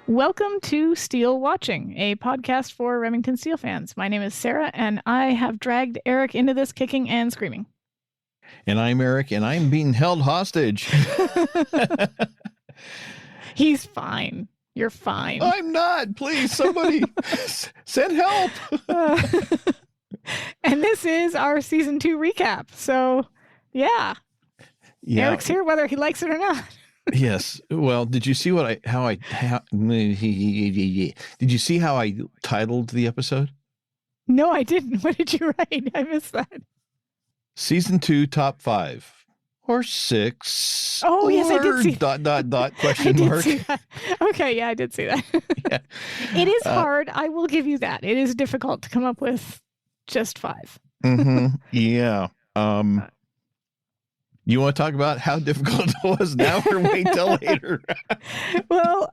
Welcome to Steel Watching, a podcast for Remington Steel fans. My name is Sarah, and I have dragged Eric into this kicking and screaming. And I'm Eric, and I'm being held hostage. He's fine. You're fine. I'm not. Please, somebody send help. And this is our season 2 recap. So, yeah. Eric's here whether he likes it or not. Yes. Well, did you see did you see how I titled the episode? No, I didn't. What did you write? I missed that. Season 2 top 5 or 6. Oh, yes, I did see question mark. See that. Okay, yeah, I did see that. Yeah. It is hard. I will give you that. It is difficult to come up with just 5. Mm-hmm. Yeah. You want to talk about how difficult it was now or wait till later? Well,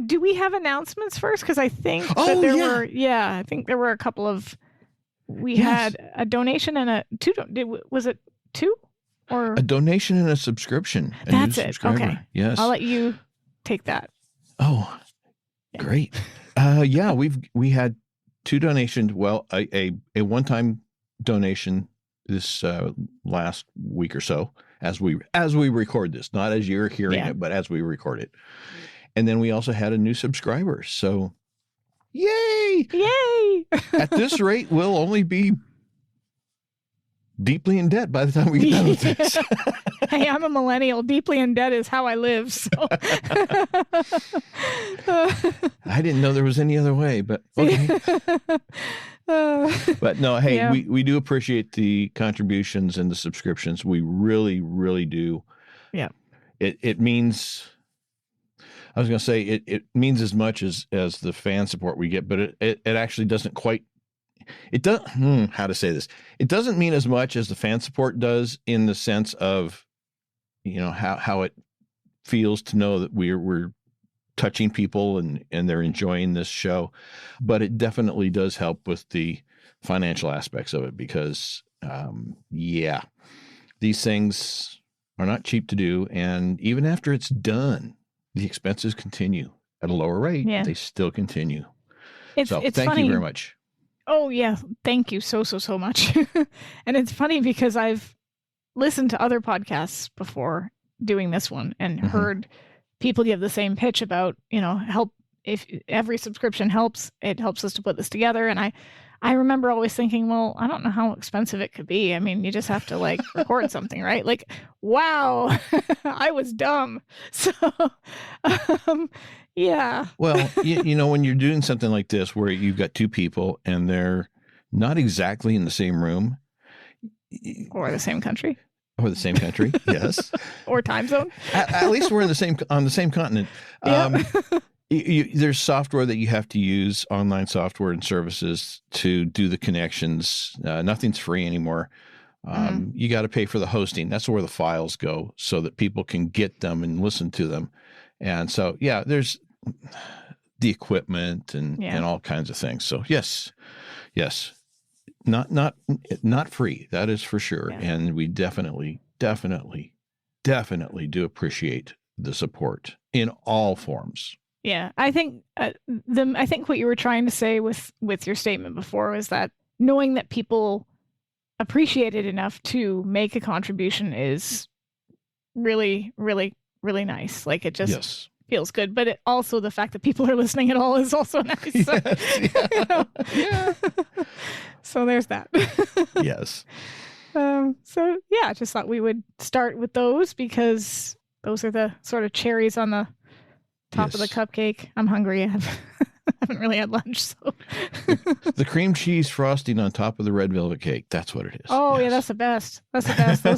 do we have announcements first? Because I think I think there were a couple of, we had a donation and a 2, was it 2? Or a donation and a subscription. That's it. Okay. Yes. I'll let you take that. Oh, yeah. Great. We had 2 donations. Well, a one-time donation this last week or so as we record this, not as you're hearing it, but as we record it. And then we also had a new subscriber. So yay! At this rate, we'll only be deeply in debt by the time we get done with this. Hey, I'm a millennial. Deeply in debt is how I live. So. I didn't know there was any other way, but okay. But no, hey, we do appreciate the contributions and the subscriptions. We really, really do. Yeah. It means, I was going to say, it means as much as the fan support we get, but it actually doesn't quite, how to say this? It doesn't mean as much as the fan support does in the sense of, how it feels to know that we're touching people and they're enjoying this show, but it definitely does help with the financial aspects of it because, these things are not cheap to do. And even after it's done, the expenses continue at a lower rate. Yeah. They still continue. It's thank funny. you very much. Oh yeah. Thank you so much. And it's funny because I've listened to other podcasts before doing this one and heard people give the same pitch about, help. If every subscription helps, it helps us to put this together. And I remember always thinking, well, I don't know how expensive it could be. I mean, you just have to record something, right? Wow, I was dumb. So, yeah. Well, when you're doing something like this, where you've got 2 people and they're not exactly in the same room. Or the same country. Or the same country, yes. Or time zone. At least we're on the same continent. There's software that you have to use, online software and services to do the connections. Nothing's free anymore. You got to pay for the hosting. That's where the files go so that people can get them and listen to them. And so, there's the equipment and all kinds of things. So yes. Not free. That is for sure. Yeah. And we definitely do appreciate the support in all forms. Yeah. I think what you were trying to say with your statement before was that knowing that people appreciate it enough to make a contribution is really, really, really nice. It just feels good. But also the fact that people are listening at all is also nice. So, Yeah. So there's that. Yes. I just thought we would start with those because those are the sort of cherries on the top of the cupcake. I'm hungry. I haven't really had lunch. So the cream cheese frosting on top of the red velvet cake. That's what it is. Oh, yeah, that's the best. Those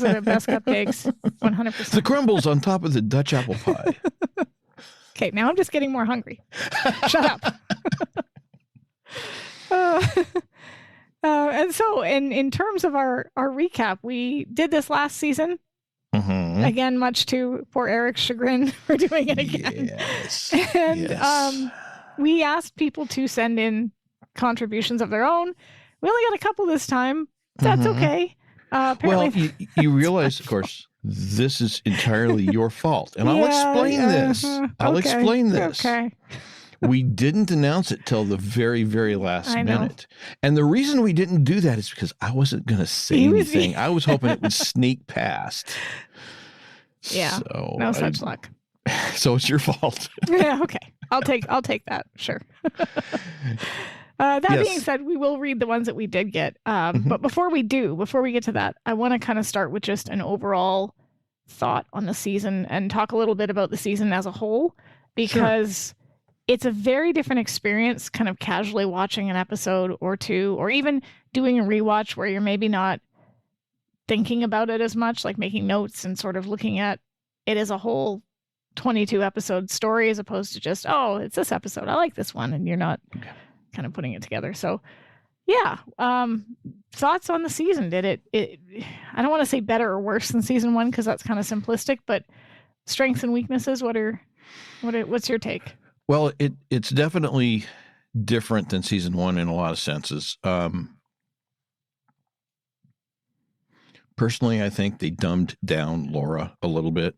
are the best cupcakes. 100%. The crumbles on top of the Dutch apple pie. Okay, now I'm just getting more hungry. Shut up. And so in terms of our recap, we did this last season. Mhm. Again, much to poor Eric's chagrin, we're doing it again. Yes. And Yes. we asked people to send in contributions of their own. We only got a couple this time. That's Mhm. okay. Well, Apparently, you realize, of course, this is entirely your fault. And I'll Yeah, explain this. I'll okay, explain this. Okay. We didn't announce it till the very, very last I know. minute. And the reason we didn't do that is because I wasn't going to say He was- anything. I was hoping it would sneak past. Yeah, So No such luck. So it's your fault. Yeah, okay. I'll take that. Sure. That Yes. being said, we will read the ones that we did get. Mhm. But before we get to that, I want to kind of start with just an overall thought on the season and talk a little bit about the season as a whole, because it's a very different experience kind of casually watching an episode or two, or even doing a rewatch where you're maybe not thinking about it as much, like making notes and sort of looking at it as a whole 22 episode story, as opposed to just, oh, it's this episode, I like this one, and you're not kind of putting it together. So yeah, thoughts on the season. Did it I don't want to say better or worse than season 1, because that's kind of simplistic, but strengths and weaknesses, what's your take? Well, it's definitely different than season 1 in a lot of senses. Personally, I think they dumbed down Laura a little bit.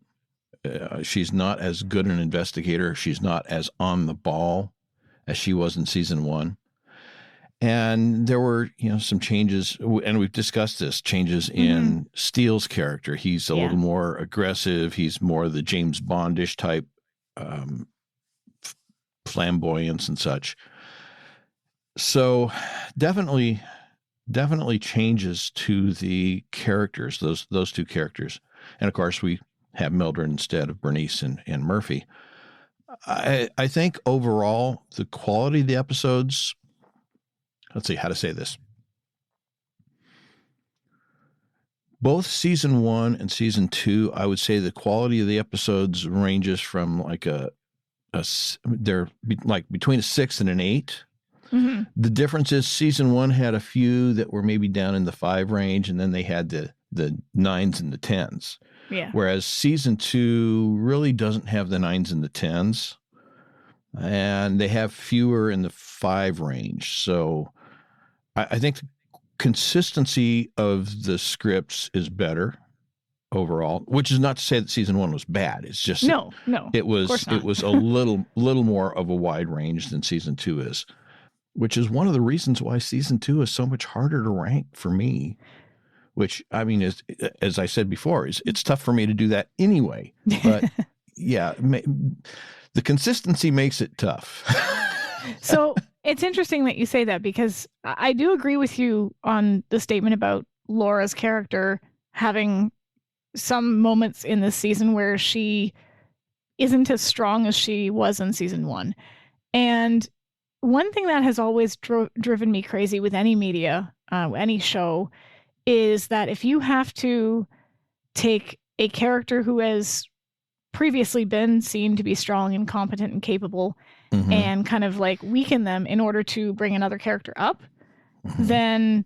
She's not as good an investigator. She's not as on the ball as she was in season 1. And there were, some changes, and we've discussed this, changes in Steele's character. He's a little more aggressive. He's more the James Bondish type, flamboyance and such. So definitely changes to the characters, those two characters. And of course, we have Mildred instead of Bernice and Murphy. I think overall, the quality of the episodes, let's see how to say this. Both season 1 and season 2, I would say the quality of the episodes ranges from like they're like between a 6 and an 8. Mm-hmm. The difference is season 1 had a few that were maybe down in the 5 range, and then they had the 9s and the 10s. Yeah. Whereas season 2 really doesn't have the 9s and the 10s, and they have fewer in the 5 range. So I think the consistency of the scripts is better overall, which is not to say that season 1 was bad. It's just no, it was a little more of a wide range than season 2 is, which is one of the reasons why season 2 is so much harder to rank for me. Which, I mean, is, as I said before, it's tough for me to do that anyway. But yeah, the consistency makes it tough. So it's interesting that you say that, because I do agree with you on the statement about Laura's character having some moments in this season where she isn't as strong as she was in season 1. And one thing that has always driven me crazy with any media, any show, is that if you have to take a character who has previously been seen to be strong and competent and capable and kind of like weaken them in order to bring another character up, then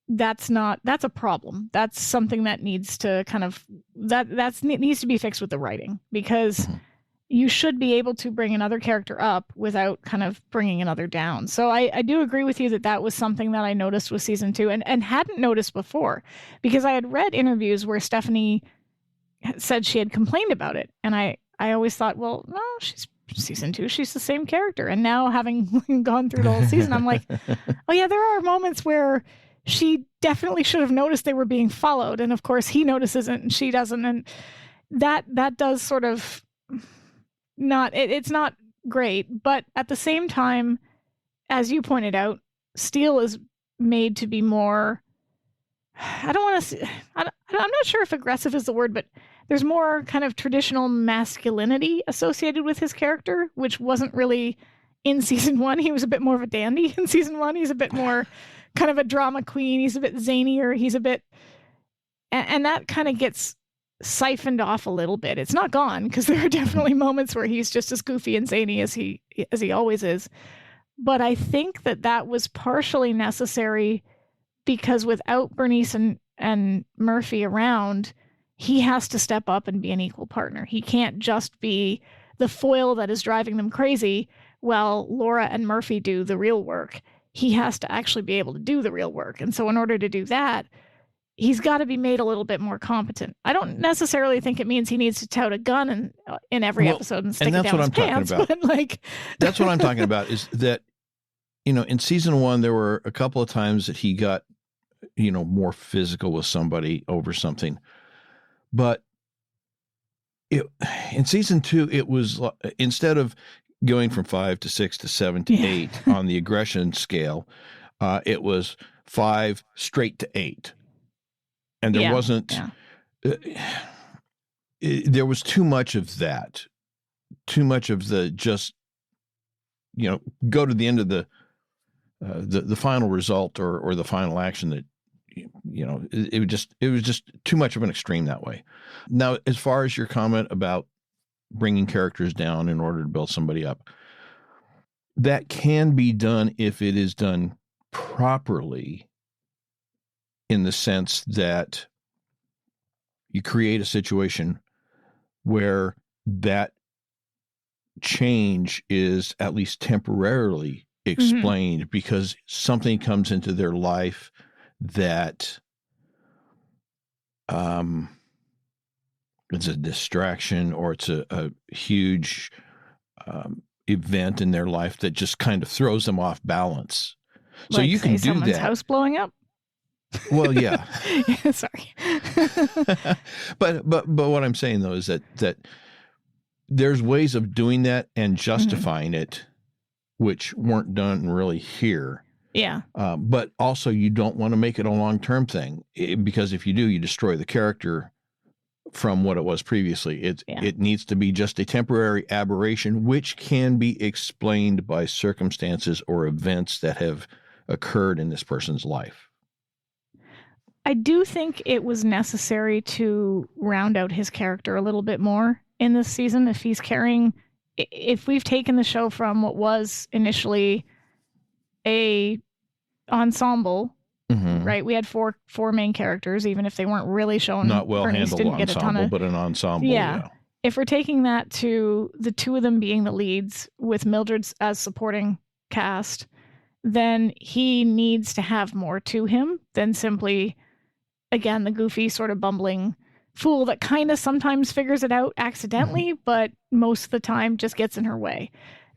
that's a problem. That's something that needs to kind of, needs to be fixed with the writing, because you should be able to bring another character up without kind of bringing another down. So I do agree with you that was something that I noticed with season 2 and hadn't noticed before, because I had read interviews where Stephanie said she had complained about it. And I always thought, well, no, she's season 2, she's the same character. And now, having gone through the whole season, I'm like, oh yeah, there are moments where she definitely should have noticed they were being followed. And of course he notices it and she doesn't. And that does sort of it's not great. But at the same time, as you pointed out, Steele is made to be more, I don't want to, I'm not sure if aggressive is the word, but there's more kind of traditional masculinity associated with his character, which wasn't really in season 1. He was a bit more of a dandy in season 1. He's a bit more kind of a drama queen. He's a bit zanier. He's a bit, and that kind of gets siphoned off a little bit. It's not gone, because there are definitely moments where he's just as goofy and zany as he always is. But I think that was partially necessary, because without Bernice and Murphy around, he has to step up and be an equal partner. He can't just be the foil that is driving them crazy while Laura and Murphy do the real work. He has to actually be able to do the real work. And so in order to do that, he's got to be made a little bit more competent. I don't necessarily think it means he needs to tout a gun in every episode and stick it down his pants. But like, that's what I'm talking about, is that, in season 1, there were a couple of times that he got, more physical with somebody over something. But in season 2, it was, instead of going from 5 to 6 to 7 to 8 on the aggression scale, it was 5 straight to 8. And there wasn't, there was too much of that, too much of the just, go to the end of the final result or the final action that, it was just too much of an extreme that way. Now, as far as your comment about bringing characters down in order to build somebody up, that can be done if it is done properly, in the sense that you create a situation where that change is at least temporarily explained because something comes into their life that it's a distraction, or it's a huge event in their life that just kind of throws them off balance. So like, you can do someone's that. House blowing up. Well, yeah. Sorry. but what I'm saying though is that there's ways of doing that and justifying it, which weren't done really here. Yeah. But also you don't want to make it a long-term thing, because if you do, you destroy the character from what it was previously. It needs to be just a temporary aberration, which can be explained by circumstances or events that have occurred in this person's life. I do think it was necessary to round out his character a little bit more in this season. If we've taken the show from what was initially a ensemble, right? We had four main characters, even if they weren't really shown. Not well handled ensemble, but an ensemble. Yeah. If we're taking that to the two of them being the leads with Mildred as supporting cast, then he needs to have more to him than simply, again, the goofy sort of bumbling fool that kind of sometimes figures it out accidentally, but most of the time just gets in her way.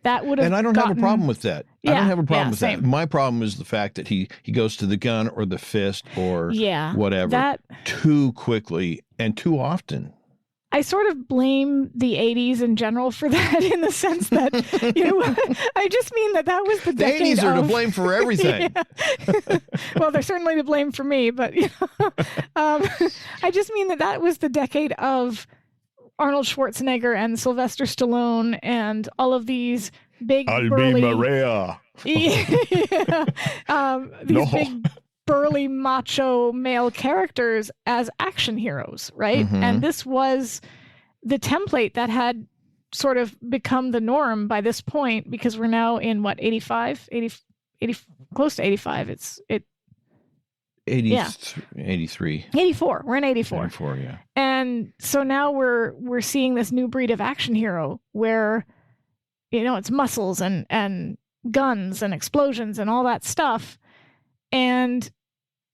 That would have, and I don't have a problem with that. I don't have a problem with same. that. My problem is the fact that he goes to the gun or the fist or whatever too quickly and too often. I sort of blame the 80s in general for that, in the sense that, I just mean that was the decade. The 80s are to blame for everything. Well, they're certainly to blame for me, but I just mean that was the decade of Arnold Schwarzenegger and Sylvester Stallone and all of these big burly Maria. Big burly macho male characters as action heroes, right? And this was the template that had sort of become the norm by this point, because we're now in 85, close to 85. 83. 84. We're in 84. 84, yeah. And so now we're seeing this new breed of action hero where, it's muscles and guns and explosions and all that stuff. And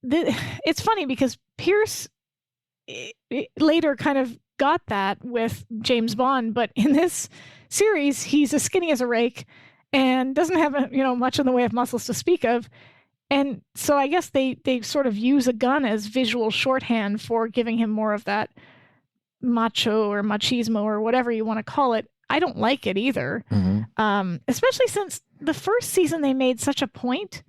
it's funny because Pierce later kind of got that with James Bond, but in this series, he's as skinny as a rake and doesn't have much in the way of muscles to speak of. And so I guess they sort of use a gun as visual shorthand for giving him more of that macho or machismo or whatever you want to call it. I don't like it either, especially since the first season they made such a point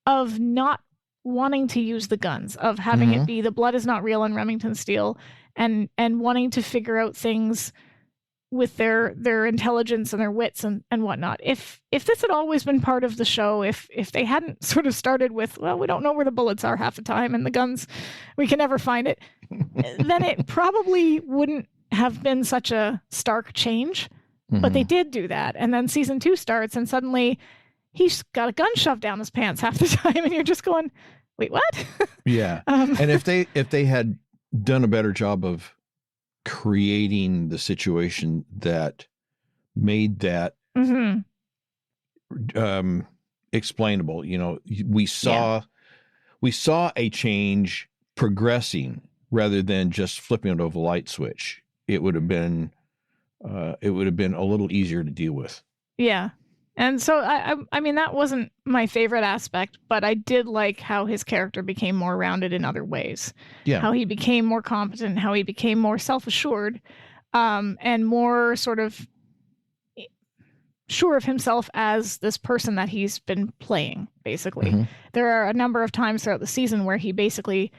of not wanting to use the guns, of having it be the blood is not real on Remington Steele, and wanting to figure out things with their intelligence and their wits and whatnot. If this had always been part of the show, if they hadn't sort of started with, well, we don't know where the bullets are half the time and the guns, we can never find it, then it probably wouldn't have been such a stark change. But they did do that. And then season 2 starts and suddenly he's got a gun shoved down his pants half the time. And you're just going, wait, what? Yeah. And if they had done a better job of creating the situation that made that explainable. You know, we saw a change progressing rather than just flipping it over a light switch. It would have been a little easier to deal with. Yeah. And so, I mean, that wasn't my favorite aspect, but I did like how his character became more rounded in other ways. Yeah. How he became more competent, how he became more self-assured, and more sort of sure of himself as this person that he's been playing, basically. There are a number of times throughout the season where he basically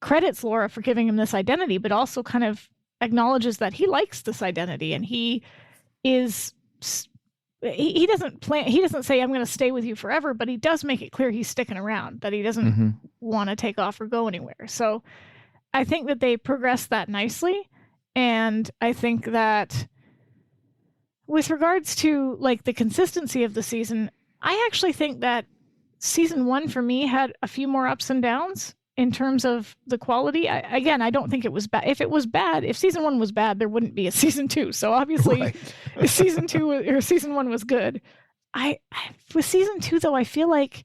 credits Laura for giving him this identity, but also kind of acknowledges that he likes this identity, and he doesn't say, I'm going to stay with you forever, but he does make it clear he's sticking around, that he doesn't want to take off or go anywhere. So I think that they progressed that nicely. And I think that with regards to like the consistency of the season, I actually think that season 1 for me had a few more ups and downs in terms of the quality. I don't think it was bad. If season 1 was bad, there wouldn't be a season 2. So obviously season 1 was good. With season 2 though, I feel like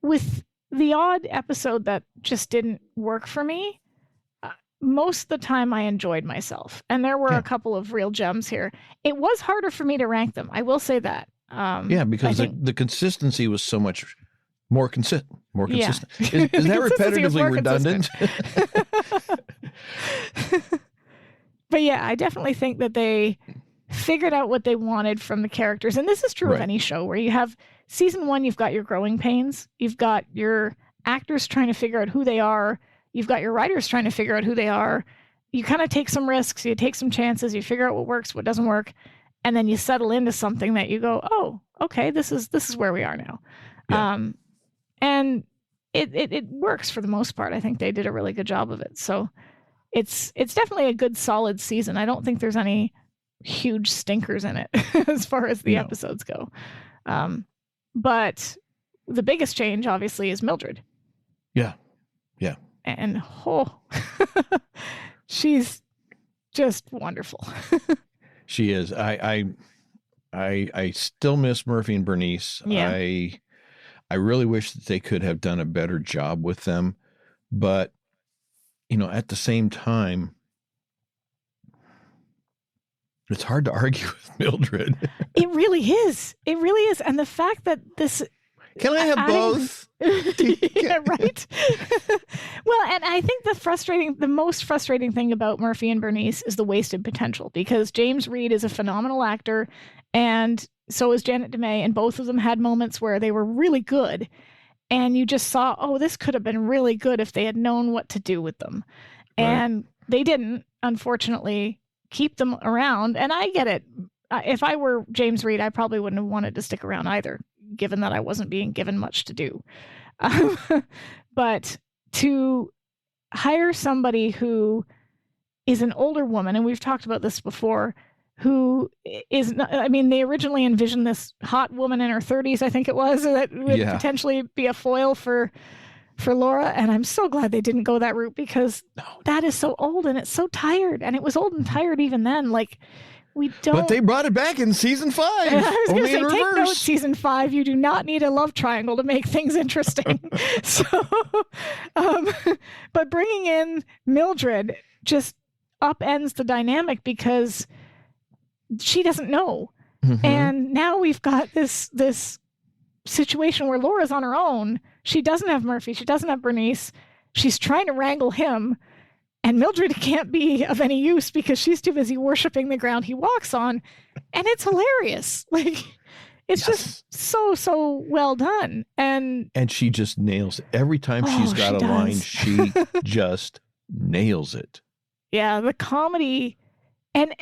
with the odd episode that just didn't work for me, most of the time I enjoyed myself. And there were a couple of real gems here. It was harder for me to rank them. I will say that. Because the consistency was so much more consistent. Is that repetitively redundant? But yeah, I definitely think that they figured out what they wanted from the characters. And this is true of any show where you have season 1, you've got your growing pains. You've got your actors trying to figure out who they are. You've got your writers trying to figure out who they are. You kind of take some risks. You take some chances. You figure out what works, what doesn't work. And then you settle into something that you go, oh, okay, this is where we are now. Yeah. And it works for the most part. I think they did a really good job of it. So it's definitely a good, solid season. I don't think there's any huge stinkers in it as far as the episodes go. But the biggest change, obviously, is Mildred. Yeah. Yeah. And she's just wonderful. She is. I still miss Murphy and Bernice. Yeah. I really wish that they could have done a better job with them, but at the same time, it's hard to argue with Mildred. It really is. It really is. And the fact that this... Can I have both? Yeah, right. Well, and I think the most frustrating thing about Murphy and Bernice is the wasted potential, because James Reed is a phenomenal actor, and so is Janet DeMay, and both of them had moments where they were really good, and you just saw, oh, this could have been really good if they had known what to do with them. Right. And they didn't, unfortunately, keep them around. And I get it. If I were James Reed, I probably wouldn't have wanted to stick around either, given that I wasn't being given much to do. But to hire somebody who is an older woman, and we've talked about this before, who is not, I mean, they originally envisioned this hot woman in her 30s, I think it was, that would potentially be a foil for Laura. And I'm so glad they didn't go that route, because that is so old and it's so tired. And it was old and tired even then. Like, we don't. But they brought it back in season 5. I was going to say, take note, season 5. You do not need a love triangle to make things interesting. So, but bringing in Mildred just upends the dynamic, because she doesn't know. And now we've got this situation where Laura's on her own. She doesn't have Murphy. She doesn't have Bernice. She's trying to wrangle him. And Mildred can't be of any use because she's too busy worshiping the ground he walks on. And it's hilarious. Like, it's just so well done. And she just nails it. Every time she's got a line, she just nails it. Yeah, the comedy. And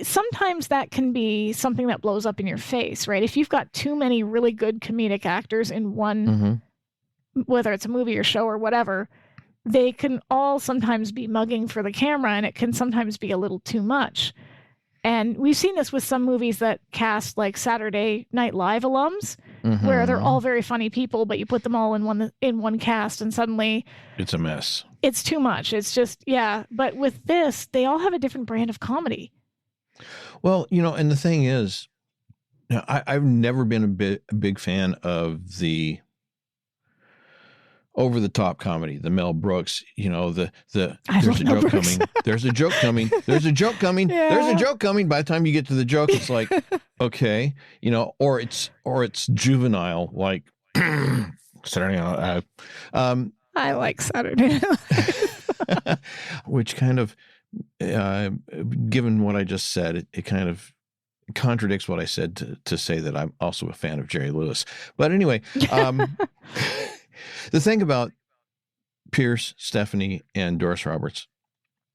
sometimes that can be something that blows up in your face, right? If you've got too many really good comedic actors in one, whether it's a movie or show or whatever, they can all sometimes be mugging for the camera, and it can sometimes be a little too much. And we've seen this with some movies that cast like Saturday Night Live alums, where they're Mhm. all very funny people, but you put them all in one cast and suddenly It's a mess. it's too much. It's just, yeah. But with this, they all have a different brand of comedy. Well, and the thing is, I've never been a big fan of the over the top comedy, the Mel Brooks, the I there's love a Mel joke Brooks. coming, there's a joke coming, there's a joke coming, there's a Yeah. joke coming. By the time you get to the joke, it's like, okay, or it's juvenile, like Saturday Night Live, I like Saturday Night Live. which kind of, given what I just said, it kind of contradicts what I said to say that I'm also a fan of Jerry Lewis. But anyway, the thing about Pierce, Stephanie, and Doris Roberts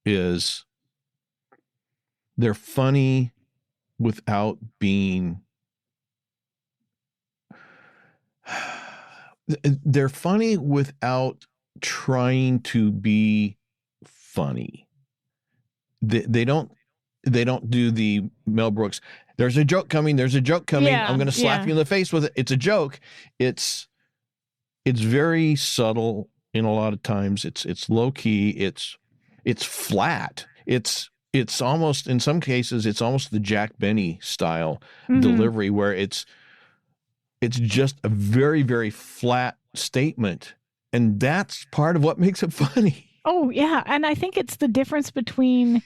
is they're funny without being. They're funny without trying to be funny. They don't do the Mel Brooks. There's a joke coming. There's a joke coming. Yeah, I'm going to slap you in the face with it. It's a joke. It's very subtle in a lot of times. It's low key. It's flat. It's almost, in some cases, it's almost the Jack Benny style delivery, where it's just a very, very flat statement. And that's part of what makes it funny. Oh, yeah. And I think it's the difference between,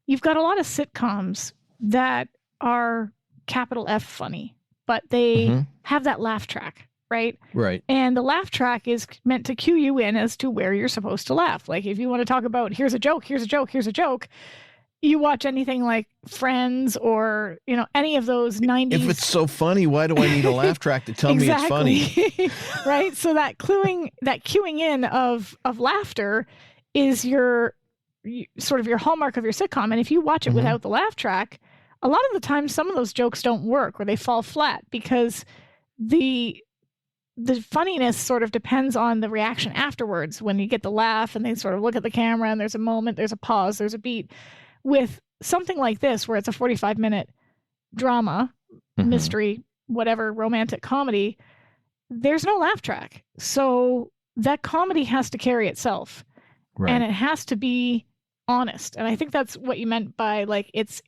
you've got a lot of sitcoms that are capital F funny, but they have that laugh track, right? Right. And the laugh track is meant to cue you in as to where you're supposed to laugh. Like if you want to talk about here's a joke, you watch anything like Friends or, any of those 90s. If it's so funny, why do I need a laugh track to tell me it's funny? Right? So that cueing in of laughter is your sort of your hallmark of your sitcom. And if you watch it without the laugh track, a lot of the time some of those jokes don't work or they fall flat because the funniness sort of depends on the reaction afterwards when you get the laugh and they sort of look at the camera and there's a moment, there's a pause, there's a beat. With something like this, where it's a 45-minute drama, mystery, whatever, romantic comedy, there's no laugh track. So that comedy has to carry itself. Right. And it has to be honest. And I think that's what you meant by, like, it's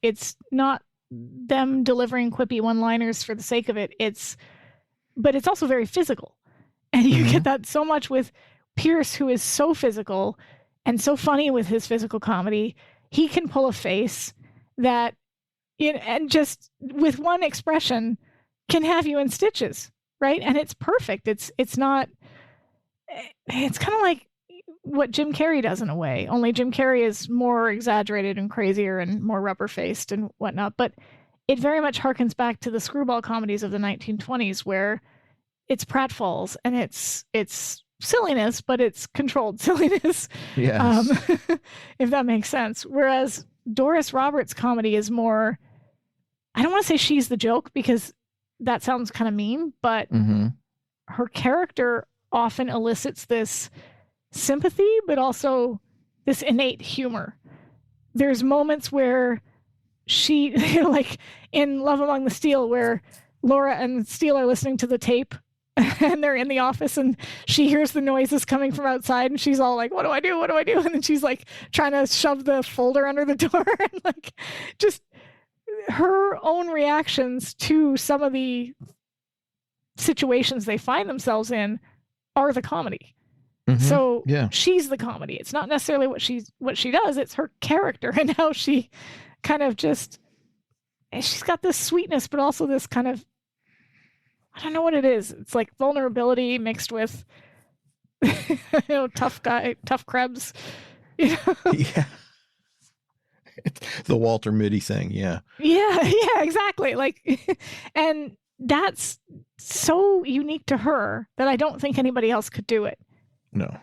not them delivering quippy one-liners for the sake of it. But it's also very physical. And you get that so much with Pierce, who is so physical and so funny with his physical comedy. He can pull a face that, and just with one expression can have you in stitches, right? And it's perfect. It's kind of like what Jim Carrey does in a way, only Jim Carrey is more exaggerated and crazier and more rubber-faced and whatnot. But it very much harkens back to the screwball comedies of the 1920s, where it's pratfalls and it's silliness, but it's controlled silliness. Yes. If that makes sense. Whereas Doris Roberts' comedy is more, I don't want to say she's the joke because that sounds kind of mean, but her character often elicits this sympathy, but also this innate humor. There's moments where she, like in Love Among the Steel, where Laura and Steele are listening to the tape and they're in the office and she hears the noises coming from outside and she's all like, what do I do? What do I do? And then she's like trying to shove the folder under the door and like just her own reactions to some of the situations they find themselves in are the comedy. So she's the comedy. It's not necessarily what she does. It's her character and how she kind of she's got this sweetness, but also this kind of, I don't know what it is. It's like vulnerability mixed with, tough krebs. Yeah. The Walter Mitty thing. Yeah. Yeah, exactly. Like, and that's so unique to her that I don't think anybody else could do it. No.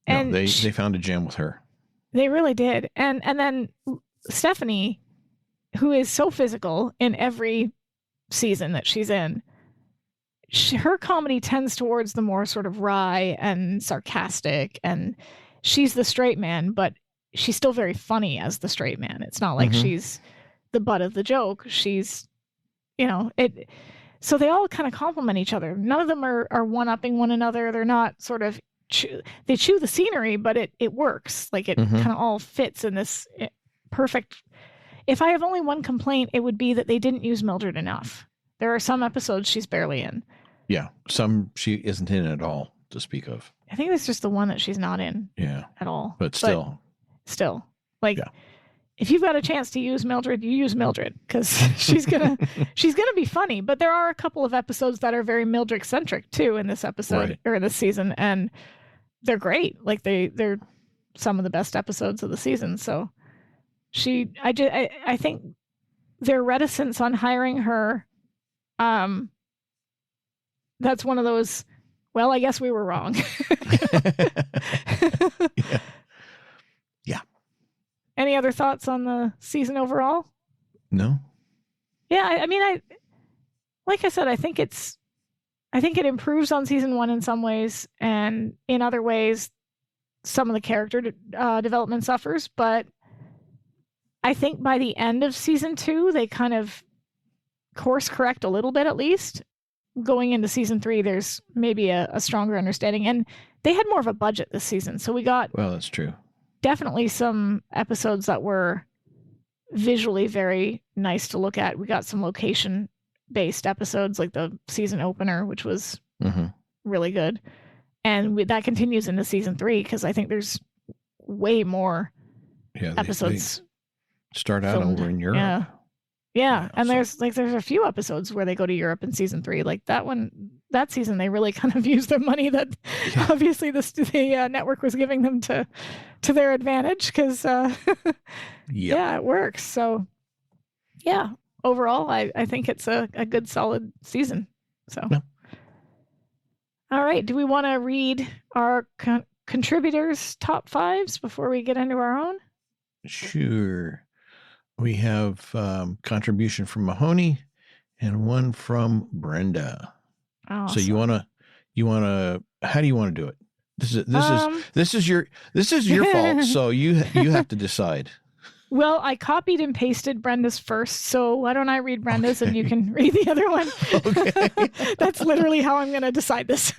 And they found a gem with her. They really did. And then Stephanie, who is so physical in every season that she's in, her comedy tends towards the more sort of wry and sarcastic, and she's the straight man, but she's still very funny as the straight man. It's not like she's the butt of the joke. She's, so they all kind of complement each other. None of them are one-upping one another. They're not sort of they chew the scenery, but it works. Like it kind of all fits in this perfect. If I have only one complaint, it would be that they didn't use Mildred enough. There are some episodes she's barely in. Yeah, some she isn't in at all to speak of. I think it's just the one that she's not in. Yeah, at all. But still, like. Yeah. If you've got a chance to use Mildred, you use Mildred because she's gonna be funny. But there are a couple of episodes that are very Mildred centric too in this episode or in this season, and they're great. Like they're some of the best episodes of the season. So I think their reticence on hiring her, that's one of those. Well, I guess we were wrong. Yeah. Any other thoughts on the season overall? No. Yeah, I mean, like I said, I think it improves on season 1 in some ways, and in other ways, some of the character development suffers. But I think by the end of season 2, they kind of course correct a little bit, at least. Going into season 3, there's maybe a stronger understanding, and they had more of a budget this season, so we got. Well, that's true. Definitely some episodes that were visually very nice to look at. We got some location-based episodes, like the season opener, which was really good. And that continues into season 3, because I think there's way more episodes. They start out over in Europe. Yeah. And there's a few episodes where they go to Europe in season 3. Like that season, they really kind of used their money that obviously the network was giving them to their advantage, because it works. So yeah, overall, I think it's a good solid season. So all right, do we want to read our contributors' top 5s before we get into our own? Sure. We have contribution from Mahoney and one from Brenda. Awesome. So you wanna how do you want to do it? This is your fault. So you have to decide. Well, I copied and pasted Brenda's first, so why don't I read Brenda's and you can read the other one? Okay. That's literally how I'm going to decide this.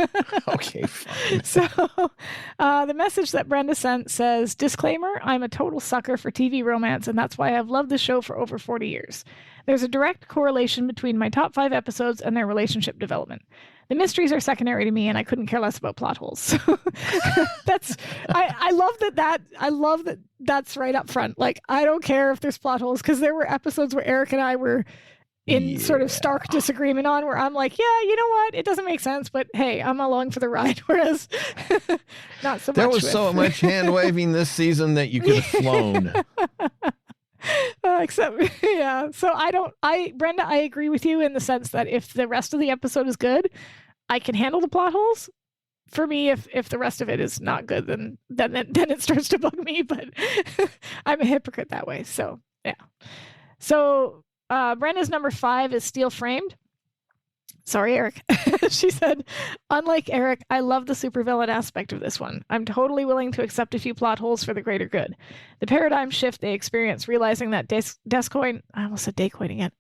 Okay, fine. So the message that Brenda sent says, disclaimer, I'm a total sucker for TV romance, and that's why I've loved the show for over 40 years. There's a direct correlation between my top 5 episodes and their relationship development. The mysteries are secondary to me, and I couldn't care less about plot holes. I love that that's right up front. Like, I don't care if there's plot holes, because there were episodes where Eric and I were in sort of stark disagreement on, where I'm like, yeah, you know what? It doesn't make sense, but hey, I'm along for the ride. Whereas not so much. There was so much hand waving this season that you could have flown. So Brenda, I agree with you in the sense that if the rest of the episode is good, I can handle the plot holes. For me, if the rest of it is not good, then it starts to bug me. But I'm a hypocrite that way. So yeah. So Brenda's number 5 is Steel Framed. Sorry, Eric. She said, unlike Eric, I love the supervillain aspect of this one. I'm totally willing to accept a few plot holes for the greater good. The paradigm shift they experience, realizing that Descoin, I almost said Descoin again.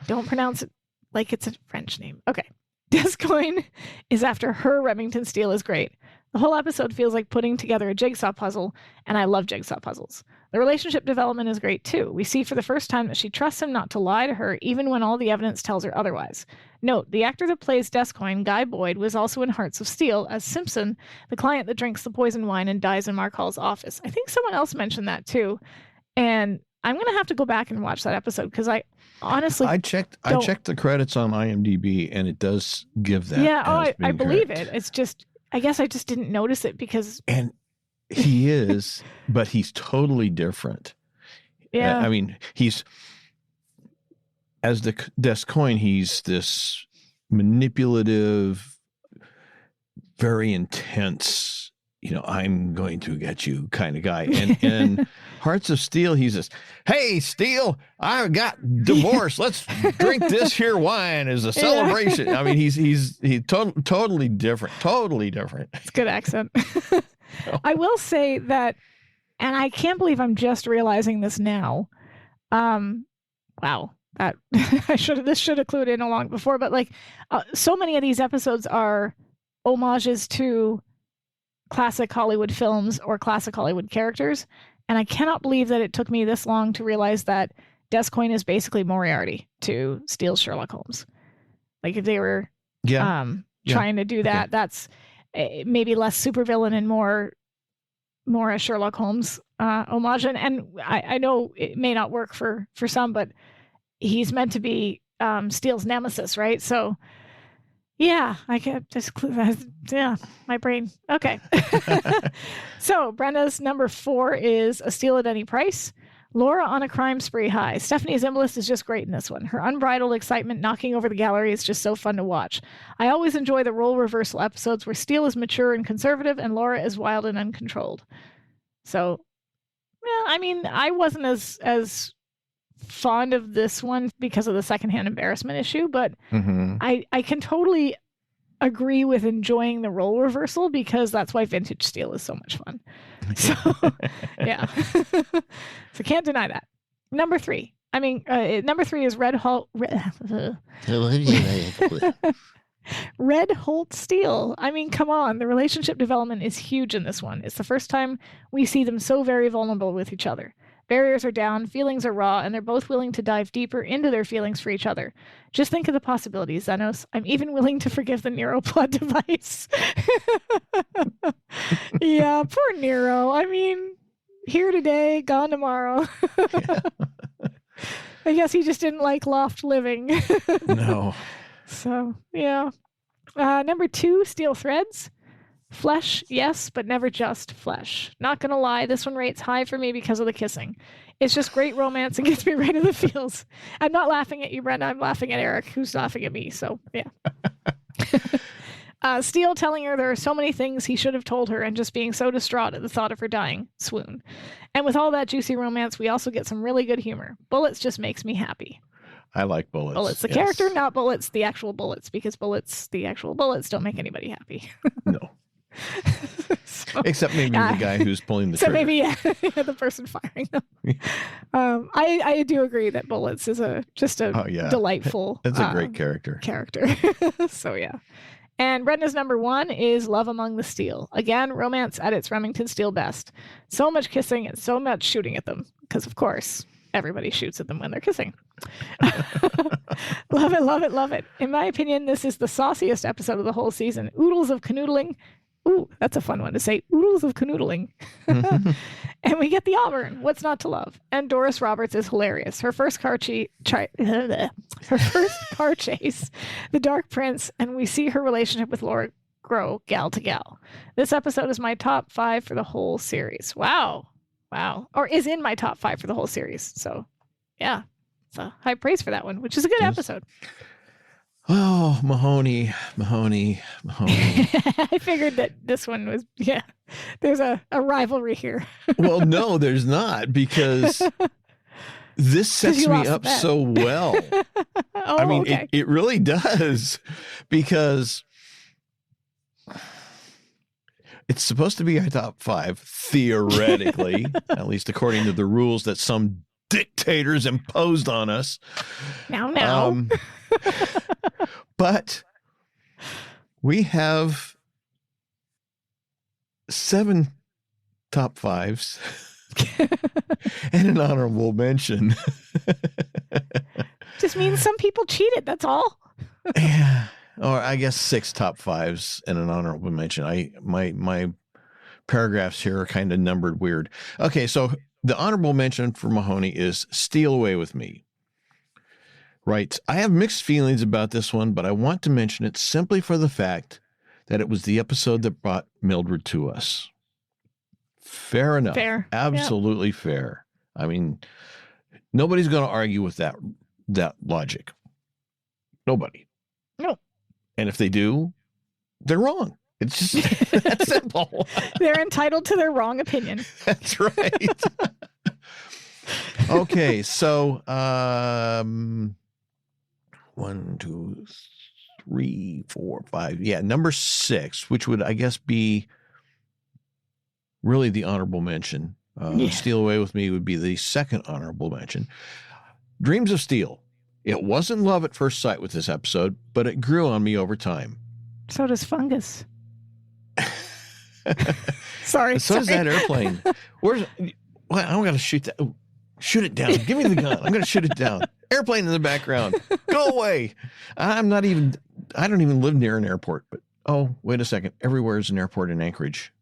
Don't pronounce it like it's a French name. Okay. Descoin is after her Remington Steele is great. The whole episode feels like putting together a jigsaw puzzle, and I love jigsaw puzzles. The relationship development is great too. We see for the first time that she trusts him not to lie to her, even when all the evidence tells her otherwise. Note, the actor that plays Descoin, Guy Boyd, was also in Hearts of Steel as Simpson, the client that drinks the poison wine and dies in Mark Hall's office. I think someone else mentioned that too. And I'm going to have to go back and watch that episode, because I honestly I checked the credits on IMDb, and it does give that. Yeah, I believe it. It's just, I guess I just didn't notice it because. And he is, but he's totally different. Yeah. I mean, he's, as the Descoin, he's this manipulative, very intense, I'm going to get you kind of guy. And in Hearts of Steel, he's this, hey, Steel, I got divorced. Let's drink this here wine as a celebration. I mean, he's totally different. Totally different. It's a good accent. I will say that, and I can't believe I'm just realizing this now. Wow. that this should have clued in along before, but like so many of these episodes are homages to classic Hollywood films or classic Hollywood characters. And I cannot believe that it took me this long to realize that Descoing is basically Moriarty to Steele's Sherlock Holmes. Like if they were trying to do that, that's maybe less supervillain and more a Sherlock Holmes homage. And I know it may not work for some, but he's meant to be Steele's nemesis, right? So yeah, I can't just my brain. Okay. So Brenda's number 4 is A Steal at Any Price. Laura on a crime spree high. Stephanie Zimbalist is just great in this one. Her unbridled excitement knocking over the gallery is just so fun to watch. I always enjoy the role reversal episodes where Steele is mature and conservative and Laura is wild and uncontrolled. So, yeah, I mean, I wasn't as fond of this one because of the secondhand embarrassment issue, but I can totally agree with enjoying the role reversal because that's why vintage Steele is so much fun. So yeah. So can't deny that. Number 3. I mean, number 3 is Red Holt Steele. I mean, come on. The relationship development is huge in this one. It's the first time we see them so very vulnerable with each other. Barriers are down, feelings are raw, and they're both willing to dive deeper into their feelings for each other. Just think of the possibilities, Xenos. I'm even willing to forgive the Nero plot device. Yeah, poor Nero. I mean, here today, gone tomorrow. I guess he just didn't like loft living. No. So, yeah. Number 2, Steel Threads. Flesh, yes, but never just flesh. Not gonna lie, this one rates high for me because of the kissing. It's just great romance and gets me right in the feels. I'm not laughing at you, Brenda. I'm laughing at Eric, who's laughing at me. So, yeah. Steele telling her there are so many things he should have told her and just being so distraught at the thought of her dying. Swoon. And with all that juicy romance, we also get some really good humor. Bullets just makes me happy. I like Bullets. Bullets, the character, not Bullets, the actual bullets, because Bullets, the actual bullets, don't make anybody happy. No. So, except maybe the guy who's pulling the trigger. So maybe the person firing them. I do agree that Bullets is just a delightful. It's a great character. So yeah. And Brenda's number 1 is Love Among the Steel. Again, romance at its Remington Steele best. So much kissing and so much shooting at them. Because of course, everybody shoots at them when they're kissing. Love it, love it, love it. In my opinion, this is the sauciest episode of the whole season. Oodles of canoodling. Ooh, that's a fun one to say. Oodles of canoodling. And we get the Auburn. What's not to love? And Doris Roberts is hilarious. Her first car chase, The Dark Prince, and we see her relationship with Laura grow gal to gal. This episode is my top 5 for the whole series. Wow. Or is in my top 5 for the whole series. So, yeah. So high praise for that one, which is a good episode. Oh, Mahoney. I figured that this one was, there's a rivalry here. Well, no, there's not, because this sets me up so well. I mean, it really does, because it's supposed to be our top 5, theoretically, at least according to the rules that some dictators imposed on us. Now. But we have 7 top 5s and an honorable mention. Just means some people cheated, that's all. Yeah. Or I guess 6 top 5s and an honorable mention. My paragraphs here are kind of numbered weird. Okay, so the honorable mention for Mahoney is Steal Away With Me. Right. I have mixed feelings about this one, but I want to mention it simply for the fact that it was the episode that brought Mildred to us. Fair enough. Fair. Absolutely fair. I mean, nobody's going to argue with that logic. Nobody. No. And if they do, they're wrong. It's just that simple. They're entitled to their wrong opinion. That's right. Okay, so 1, 2, 3, 4, 5. Yeah, number 6, which would, I guess, be really the honorable mention. Steal Away With Me would be the second honorable mention. Dreams of Steel. It wasn't love at first sight with this episode, but it grew on me over time. So does fungus. Sorry. So does that airplane. Where's? Well, I'm gonna shoot that. Shoot it down. Give me the gun. I'm gonna shoot it down. Airplane in the background. Go away. I don't even live near an airport. But oh, wait a second. Everywhere is an airport in Anchorage.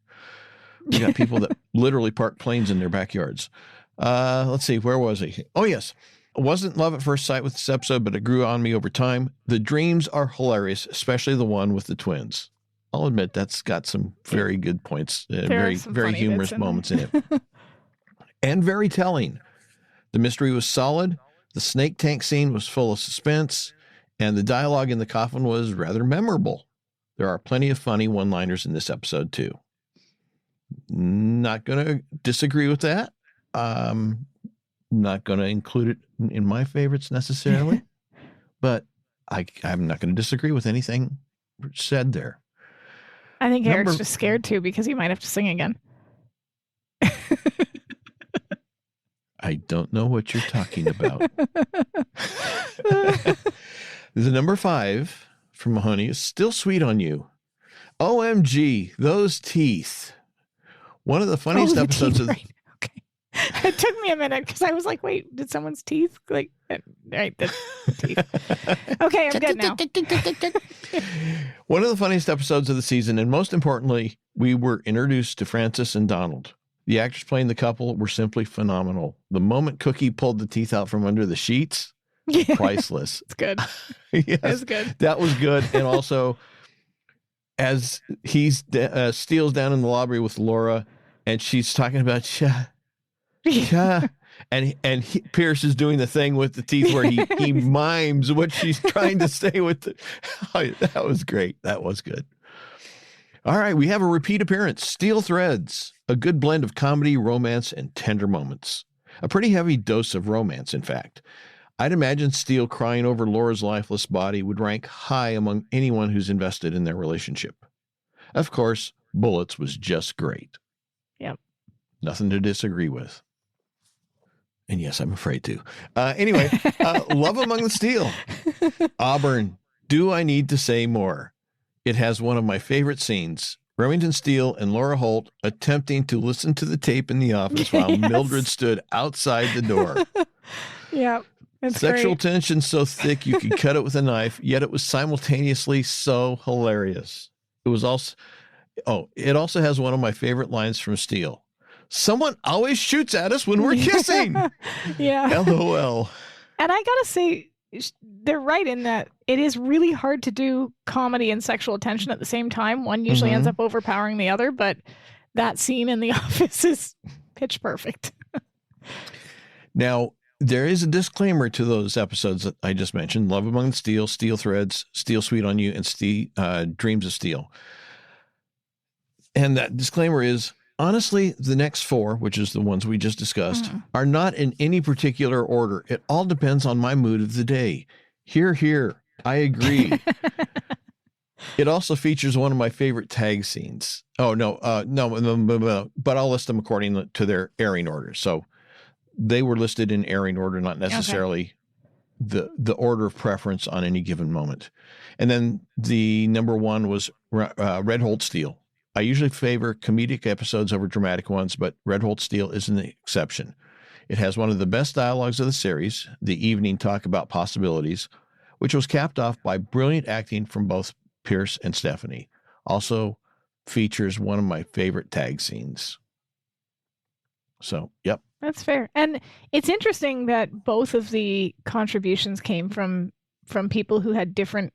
We got people that literally park planes in their backyards. Let's see. Where was he? Oh yes. It wasn't love at first sight with this episode, but it grew on me over time. The dreams are hilarious, especially the one with the twins. I'll admit that's got some very good points, very humorous moments in it, and very telling. The mystery was solid. The snake tank scene was full of suspense, and the dialogue in the coffin was rather memorable. There are plenty of funny one-liners in this episode too. Not going to disagree with that. Not going to include it in my favorites necessarily, but I'm not going to disagree with anything said there. I think Eric's just scared too because he might have to sing again. I don't know what you're talking about. The number 5 from Mahoney is Still Sweet on You. OMG, those teeth. One of the funniest episodes of... Right. Okay. It took me a minute because I was like, wait, did someone's teeth? Like, right, the teeth. Okay, I'm good now. One of the funniest episodes of the season, and most importantly, we were introduced to Francis and Donald. The actors playing the couple were simply phenomenal. The moment Cookie pulled the teeth out from under the sheets, priceless. It's good. Yes, it's good. That was good. And also, as he steals down in the lobby with Laura, and she's talking about and Pierce is doing the thing with the teeth where he mimes what she's trying to say with the. Oh, that was great. That was good. All right, we have a repeat appearance. Steel Threads, a good blend of comedy, romance, and tender moments. A pretty heavy dose of romance, in fact. I'd imagine Steel crying over Laura's lifeless body would rank high among anyone who's invested in their relationship. Of course, Bullets was just great. Yep. Nothing to disagree with. And yes, I'm afraid to. Anyway, Love Among the Steel. Auburn, do I need to say more? It has one of my favorite scenes. Remington Steele and Laura Holt attempting to listen to the tape in the office while Yes. Mildred stood outside the door. Yeah. Sexual great. tension so thick you could cut it with a knife, yet it was simultaneously so hilarious. It also has one of my favorite lines from Steele. Someone always shoots at us when we're kissing. Yeah. LOL. And I gotta say, they're right in that it is really hard to do comedy and sexual tension at the same time. One usually ends up overpowering the other, but that scene in the office is pitch perfect. Now, there is a disclaimer to those episodes that I just mentioned. Love Among the Steel, Steel Threads, Steel Sweet on You, and Dreams of Steel. And that disclaimer is, honestly, the next 4, which is the ones we just discussed, are not in any particular order. It all depends on my mood of the day. Here, I agree. It also features one of my favorite tag scenes. Oh, no, but I'll list them according to their airing order. So they were listed in airing order, not necessarily the order of preference on any given moment. And then the number 1 was Red Holt Steel. I usually favor comedic episodes over dramatic ones, but Red Holt Steel isn't the exception. It has one of the best dialogues of the series, the evening talk about possibilities, which was capped off by brilliant acting from both Pierce and Stephanie. Also features one of my favorite tag scenes. So, yep. That's fair. And it's interesting that both of the contributions came from people who had different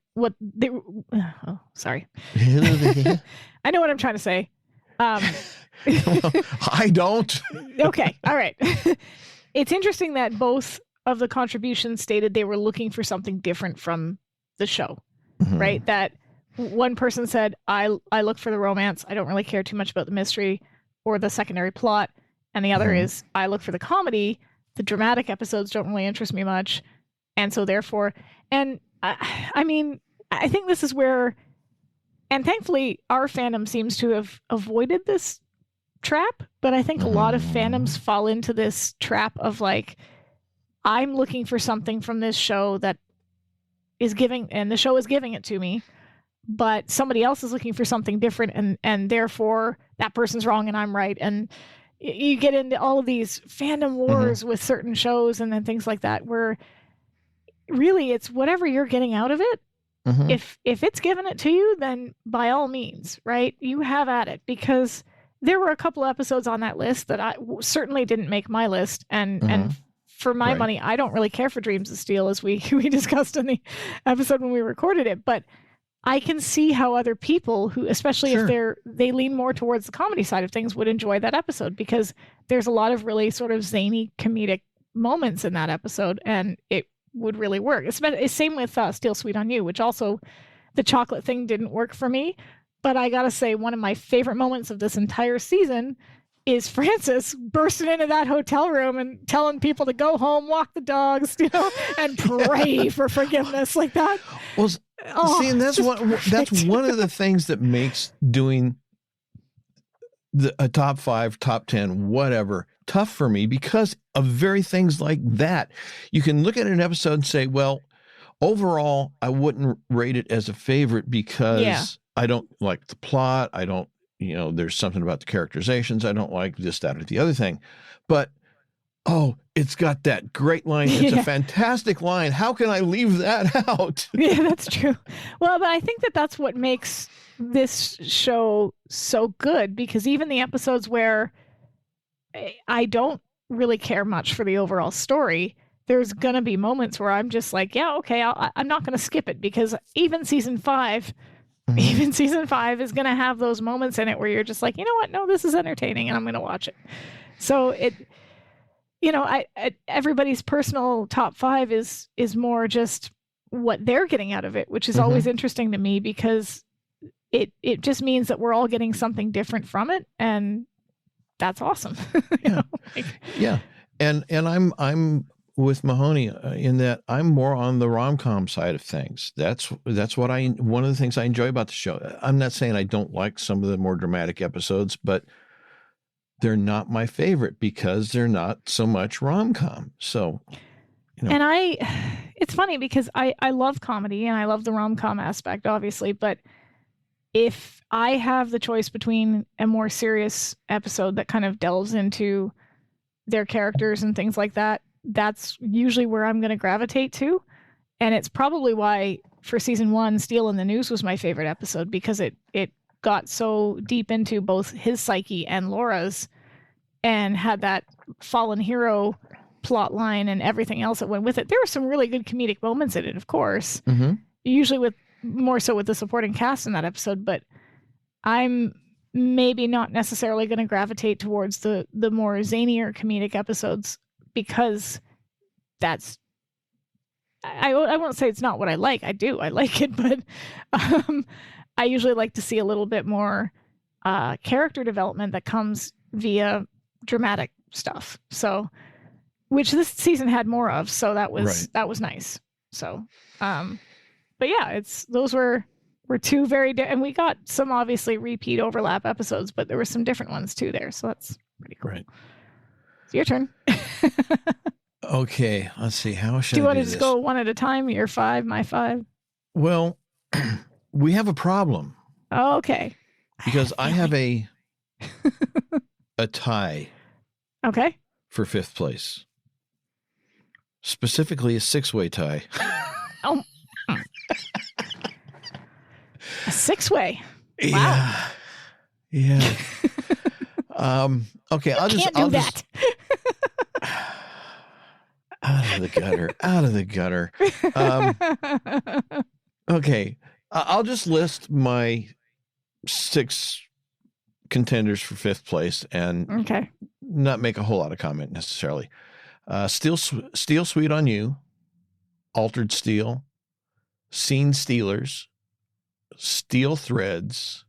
sorry. I know what I'm trying to say. Well, I don't. Okay. All right. It's interesting that both of the contributions stated they were looking for something different from the show, right? That one person said, I look for the romance. I don't really care too much about the mystery or the secondary plot. And the other is, I look for the comedy. The dramatic episodes don't really interest me much. And so therefore, and I mean, I think this is where, and thankfully our fandom seems to have avoided this trap, but I think a lot of fandoms fall into this trap of like, I'm looking for something from this show that is giving, and the show is giving it to me, but somebody else is looking for something different, and therefore that person's wrong and I'm right. And you get into all of these fandom wars with certain shows and then things like that, where really it's whatever you're getting out of it. If it's given it to you, then by all means, right? You have at it, because there were a couple episodes on that list that I certainly didn't make my list, and for my money, I don't really care for Dreams of Steel, as we discussed in the episode when we recorded it, but I can see how other people who, especially if they lean more towards the comedy side of things, would enjoy that episode, because there's a lot of really sort of zany comedic moments in that episode, and it would really work. Same with Steel Sweet on You, which also the chocolate thing didn't work for me. But I gotta say, one of my favorite moments of this entire season is Francis bursting into that hotel room and telling people to go home, walk the dogs, and pray for forgiveness like that. Well, see, and that's one of the things that makes doing a top 5, top 10, whatever, tough for me, because of very things like that. You can look at an episode and say, well, overall, I wouldn't rate it as a favorite because I don't like the plot. I don't, there's something about the characterizations. I don't like this, that, or the other thing. But, it's got that great line. It's a fantastic line. How can I leave that out? Yeah, that's true. Well, but I think that's what makes this show so good, because even the episodes where I don't really care much for the overall story, there's going to be moments where I'm just like, yeah, okay, I'm not going to skip it, because even season 5 is going to have those moments in it where you're just like, you know what? No, this is entertaining and I'm going to watch it. So everybody's personal top 5 is more just what they're getting out of it, which is always interesting to me, because it just means that we're all getting something different from it, and that's awesome. Yeah. And I'm with Mahoney in that I'm more on the rom-com side of things. That's what one of the things I enjoy about the show. I'm not saying I don't like some of the more dramatic episodes, but they're not my favorite because they're not so much rom-com. So, and it's funny because I love comedy and I love the rom-com aspect, obviously, but if I have the choice between a more serious episode that kind of delves into their characters and things like that, that's usually where I'm going to gravitate to. And it's probably why for season 1, Steel in the News was my favorite episode, because it got so deep into both his psyche and Laura's, and had that fallen hero plot line and everything else that went with it. There were some really good comedic moments in it, of course, usually more so with the supporting cast in that episode, but I'm maybe not necessarily going to gravitate towards the more zanier comedic episodes, because that's, I won't say it's not what I like. I do. I like it, but I usually like to see a little bit more character development that comes via dramatic stuff. So, which this season had more of. So that was nice. So, but yeah, those were 2 very and we got some obviously repeat overlap episodes, but there were some different ones too there. So that's pretty cool. Right. It's your turn. Okay, let's see. How should do you I want to do just this? go one at a time? Your 5, my 5. Well, we have a problem. Oh, okay. Because I have a tie. Okay. For 5th place. Specifically a 6-way tie. Oh. A 6-way. Wow. Yeah. Okay, I'll just do that. Out of the gutter. Okay, I'll just list my 6 contenders for 5th place and not make a whole lot of comment necessarily. Steel Sweet on You, Altered Steel, Scene Stealers, Steel Threads,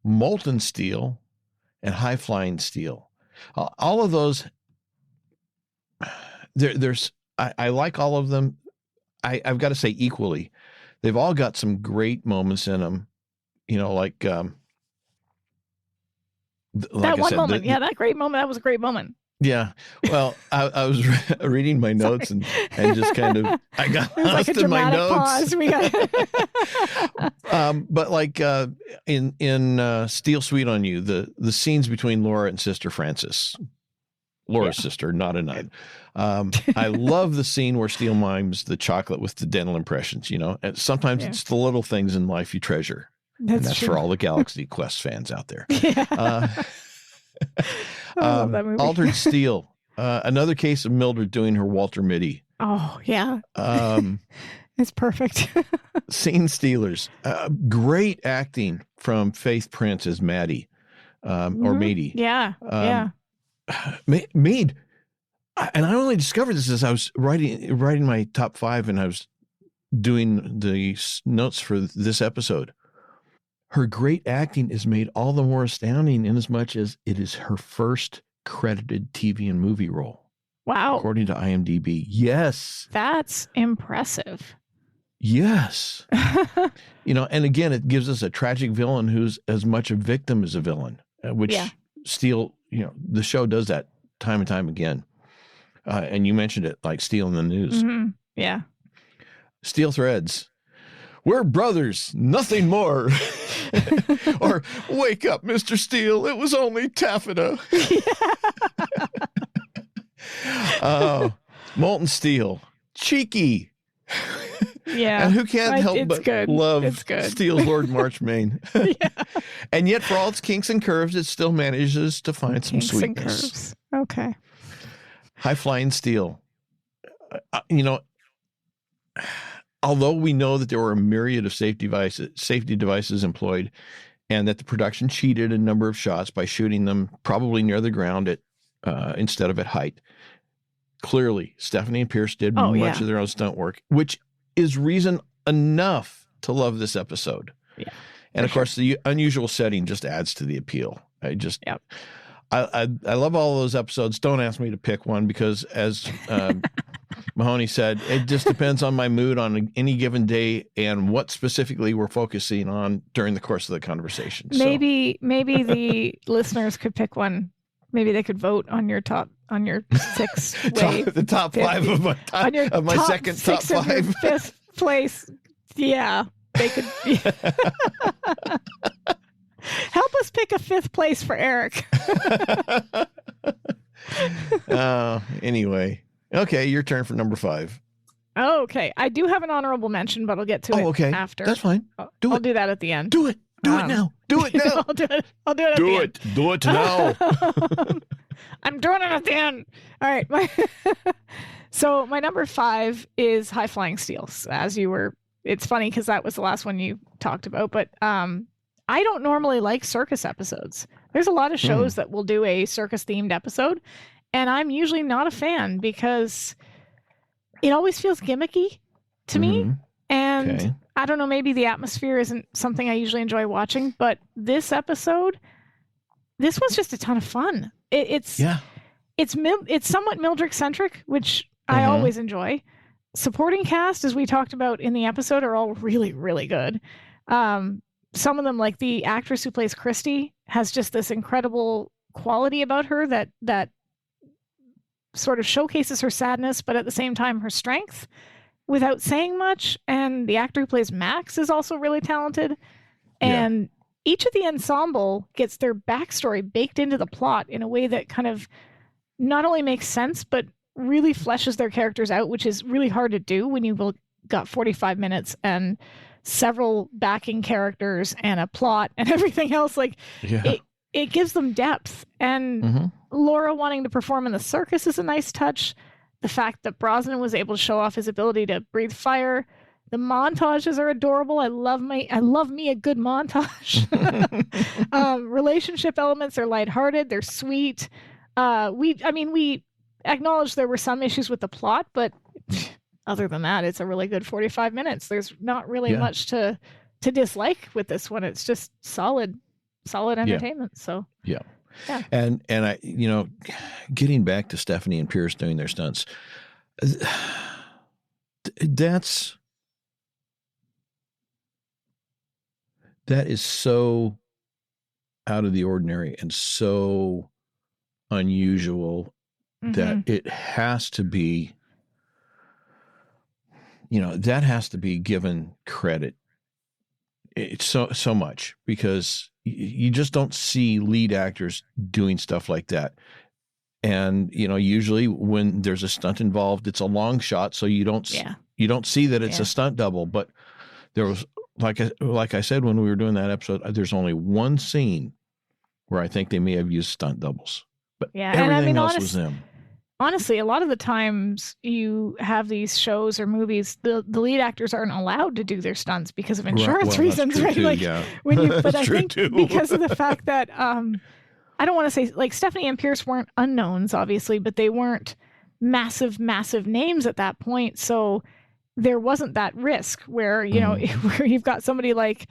Molten Steel, and High Flying Steel. All of those, I like all of them. I've got to say equally. They've all got some great moments in them. Like that one moment. That great moment. That was a great moment. Yeah. Well, I was reading my notes and just kind of, I got It was like lost a in my dramatic notes. pause. We got But like in Steel Sweet on You, the scenes between Laura and Sister Frances, Laura's sister, not a nun. I love the scene where Steele mimes the chocolate with the dental impressions, you know. And sometimes it's the little things in life you treasure. That's true. for all the Galaxy Quest fans out there. Yeah. I love that movie. Altered Steel, another case of Mildred doing her Walter Mitty. Oh, yeah. It's perfect. Scene Stealers, great acting from Faith Prince as Maddie, or Mady. Yeah, yeah. Mead, and I only discovered this as I was writing my top 5, and I was doing the notes for this episode. Her great acting is made all the more astounding in as much as it is her first credited TV and movie role. Wow. According to IMDb. Yes. That's impressive. Yes. You know, and again, it gives us a tragic villain who's as much a victim as a villain, which Steel, you know, the show does that time and time again. And you mentioned it, like Steel in the News. Mm-hmm. Yeah. Steel Threads. We're brothers, nothing more. Or wake up, Mr. Steele. It was only taffeta. Molten Steel. Cheeky. Yeah. And who can't help but love Steele's Lord Marchmain. And yet, for all its kinks and curves, it still manages to find some kinks sweetness. And curves. Okay. High Flying Steel. You know, although we know that there were a myriad of safety devices employed, and that the production cheated a number of shots by shooting them probably near the ground at instead of at height. Clearly, Stephanie and Pierce did much of their own stunt work, which is reason enough to love this episode. Yeah, and of course, the unusual setting just adds to the appeal. I love all those episodes. Don't ask me to pick one because, as Mahoney said, it just depends on my mood on any given day and what specifically we're focusing on during the course of the conversation. Maybe the listeners could pick one. Maybe they could vote on your 6 the top 5 of my second top 5. 5th place. Yeah, they could. Help us pick a 5th place for Eric. Anyway. Okay, your turn for number 5. Oh, okay. I do have an honorable mention, but I'll get to it after. That's fine. I'll do that at the end. Do it. Do it now. Do it now. I'll do it at the end. Do it now. I'm doing it at the end. All right. So my number 5 is High Flying Steels. As you were, it's funny because that was the last one you talked about, but I don't normally like circus episodes. There's a lot of shows that will do a circus themed episode, and I'm usually not a fan because it always feels gimmicky to me. And I don't know, maybe the atmosphere isn't something I usually enjoy watching, but this episode, this was just a ton of fun. It's somewhat Mildred centric, which I always enjoy. Supporting cast, as we talked about in the episode, are all really, really good. Some of them, like the actress who plays Christy, has just this incredible quality about her that sort of showcases her sadness, but at the same time her strength without saying much. And the actor who plays Max is also really talented. And each of the ensemble gets their backstory baked into the plot in a way that kind of not only makes sense, but really fleshes their characters out, which is really hard to do when you've got 45 minutes and several backing characters and a plot and everything else. Like it gives them depth. And Laura wanting to perform in the circus is a nice touch. The fact that Brosnan was able to show off his ability to breathe fire. The montages are adorable. I love me a good montage. Relationship elements are lighthearted. They're sweet. We acknowledge there were some issues with the plot, but other than that, it's a really good 45 minutes. There's not really much to dislike with this one. It's just solid entertainment. So yeah. And I, getting back to Stephanie and Pierce doing their stunts, that is so out of the ordinary and so unusual that it has to be, that has to be given credit. It's so much, because you just don't see lead actors doing stuff like that. And, usually when there's a stunt involved, it's a long shot. So you don't see that it's a stunt double. But there was, like I said, when we were doing that episode, there's only one scene where I think they may have used stunt doubles, but everything else was them. Honestly, a lot of the times you have these shows or movies, the lead actors aren't allowed to do their stunts because of insurance reasons, right? But I think because of the fact that I don't want to say, like, Stephanie and Pierce weren't unknowns, obviously, but they weren't massive names at that point. So there wasn't that risk where, where you've got somebody like,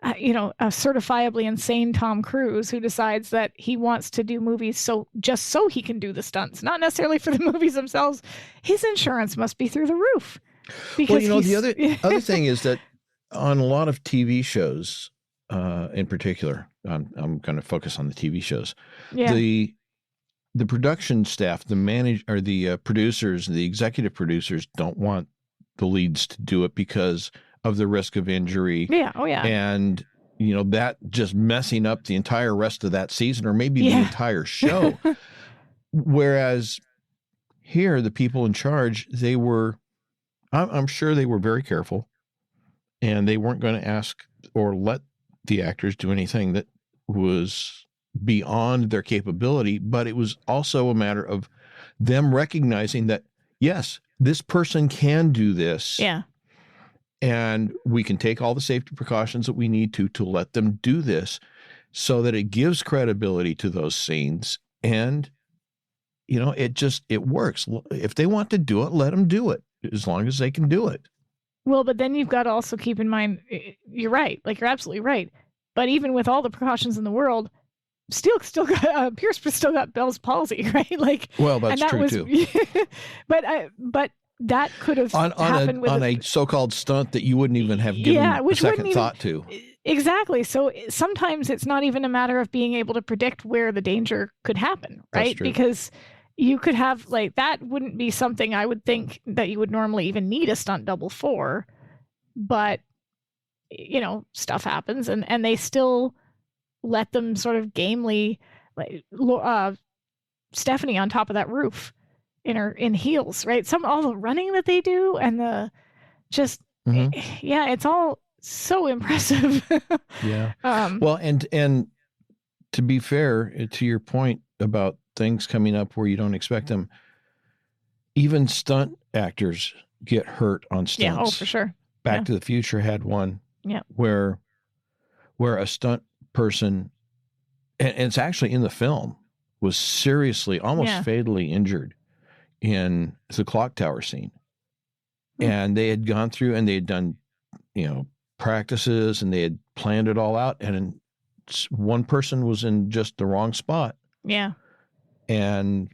a certifiably insane Tom Cruise who decides that he wants to do movies just so he can do the stunts, not necessarily for the movies themselves. His insurance must be through the roof. Because the other thing is that on a lot of TV shows, in particular, I'm going to focus on the TV shows. Yeah. The production staff, the producers, the executive producers don't want the leads to do it because of the risk of injury. Yeah. Oh, yeah. And, that just messing up the entire rest of that season, or maybe the entire show. Whereas here, the people in charge, I'm sure they were very careful, and they weren't going to ask or let the actors do anything that was beyond their capability. But it was also a matter of them recognizing that, yes, this person can do this. Yeah. And we can take all the safety precautions that we need to let them do this, so that it gives credibility to those scenes. And, it works. If they want to do it, let them do it, as long as they can do it. Well, but then you've got to also keep in mind, you're right. Like, you're absolutely right. But even with all the precautions in the world, Pierce still got Bell's palsy, right? Like, well, that's true too. but that could have happened on a so-called stunt that you wouldn't even have given a second thought to. Exactly. So sometimes it's not even a matter of being able to predict where the danger could happen, right? Because you could have, like, that wouldn't be something I would think that you would normally even need a stunt double for. But, stuff happens, and they still let them sort of gamely, like, Stephanie on top of that roof in heels, right? All the running that they do, and it's all so impressive. Yeah. Well, and to be fair, to your point about things coming up where you don't expect them, even stunt actors get hurt on stunts. Yeah. Oh, for sure. Back to the Future had one. Yeah. Where a stunt person, and it's actually in the film, was seriously, almost fatally injured in the clock tower scene. And they had gone through and they had done, practices, and they had planned it all out. And one person was in just the wrong spot. Yeah. And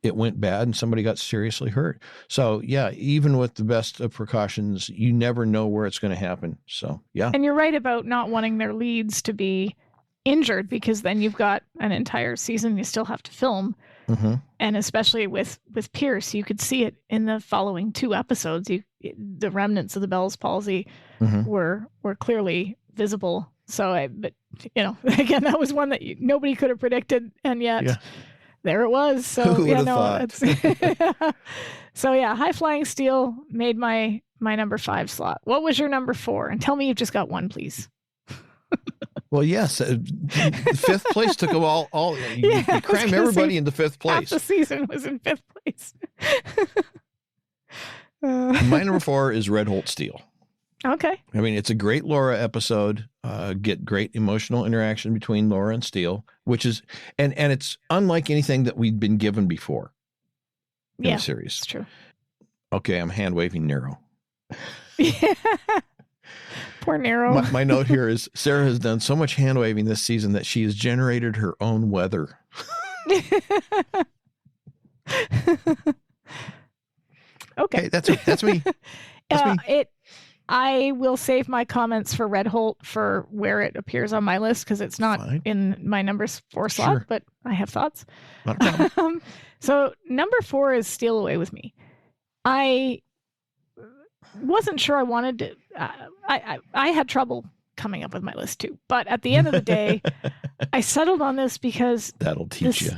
it went bad, and somebody got seriously hurt. So, even with the best of precautions, you never know where it's going to happen. So, yeah. And you're right about not wanting their leads to be injured, because then you've got an entire season you still have to film. Mm-hmm. And especially with Pierce, you could see it in the following 2 episodes. The remnants of the Bell's palsy were clearly visible. So, again, that was one that nobody could have predicted, and yet there it was. So, who would have thought? So, High Flying Steel made my number 5 slot. What was your number 4? And tell me you've just got one, please. Well, yes, 5th place took them all. You cram everybody into 5th place. Half the season was in 5th place. My number 4 is Red Holt Steel. Okay. I mean, it's a great Laura episode. Get great emotional interaction between Laura and Steel, which is, and it's unlike anything that we'd been given before in the series. It's true. Okay, I'm hand waving Nero. Poor Nero. My note here is Sarah has done so much hand waving this season that she has generated her own weather. Okay, that's me. That's me. I will save my comments for Red Holt for where it appears on my list, because it's not in my number 4 slot, but I have thoughts. Not a problem. So number 4 is Steal Away With Me. I wasn't sure I wanted to. I had trouble coming up with my list too. But at the end of the day, I settled on this because that'll teach you.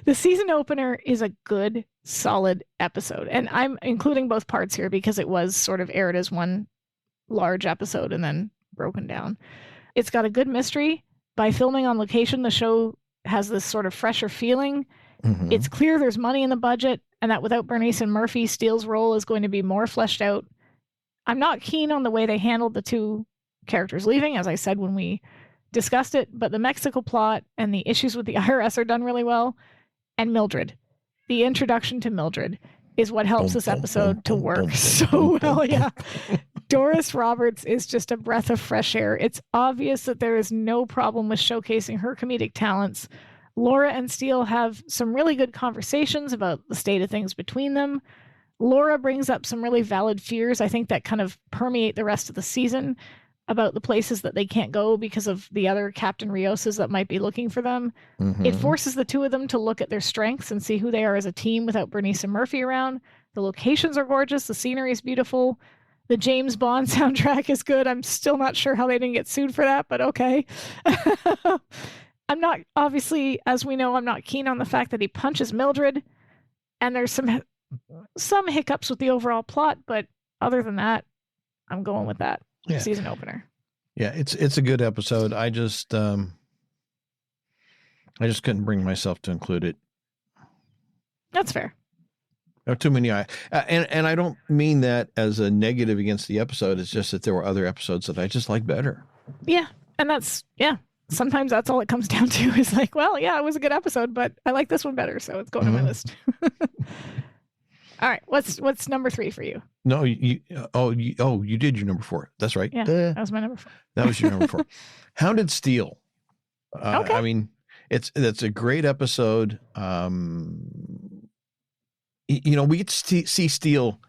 The season opener is a good, solid episode. And I'm including both parts here because it was sort of aired as one large episode and then broken down. It's got a good mystery. By filming on location, the show has this sort of fresher feeling. Mhm. It's clear there's money in the budget and that without Bernice and Murphy, Steele's role is going to be more fleshed out. I'm not keen on the way they handled the two characters leaving, as I said when we discussed it, but the Mexico plot and the issues with the IRS are done really well. And Mildred, the introduction to Mildred is what helps this episode to work so well. Yeah. Doris Roberts is just a breath of fresh air. It's obvious that there is no problem with showcasing her comedic talents. Laura and Steele have some really good conversations about the state of things between them. Laura brings up some really valid fears, I think, that kind of permeate the rest of the season about the places that they can't go because of the other Captain Rioses that might be looking for them. Mhm. It forces the two of them to look at their strengths and see who they are as a team without Bernice and Murphy around. The locations are gorgeous. The scenery is beautiful. The James Bond soundtrack is good. I'm still not sure how they didn't get sued for that, but okay. I'm not, obviously, as we know, I'm not keen on the fact that he punches Mildred. And there's some hiccups with the overall plot, but other than that, I'm going with that Yeah. season opener. Yeah, it's a good episode. I just couldn't bring myself to include it. That's fair. There are too many. And I don't mean that as a negative against the episode. It's just that there were other episodes that I just like better. Yeah. And sometimes that's all it comes down to is like, well, yeah, it was a good episode, but I like this one better. So it's going on my list. All right. What's number 3 for you? No, you did your number 4. That's right. Yeah, that was my number 4. That was your number 4. Hounded Steel. Okay. I mean, that's a great episode. We get to see Steele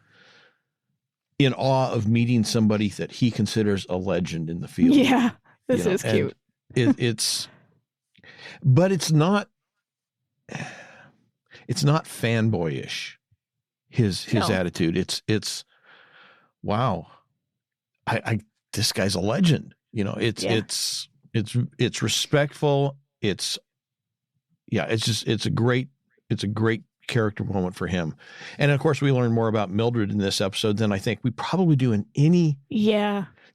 in awe of meeting somebody that he considers a legend in the field. Yeah, this is cute. But it's not fanboyish. His attitude. It's wow. This guy's a legend. It's respectful. It's a great character moment for him. And of course we learn more about Mildred in this episode than I think we probably do in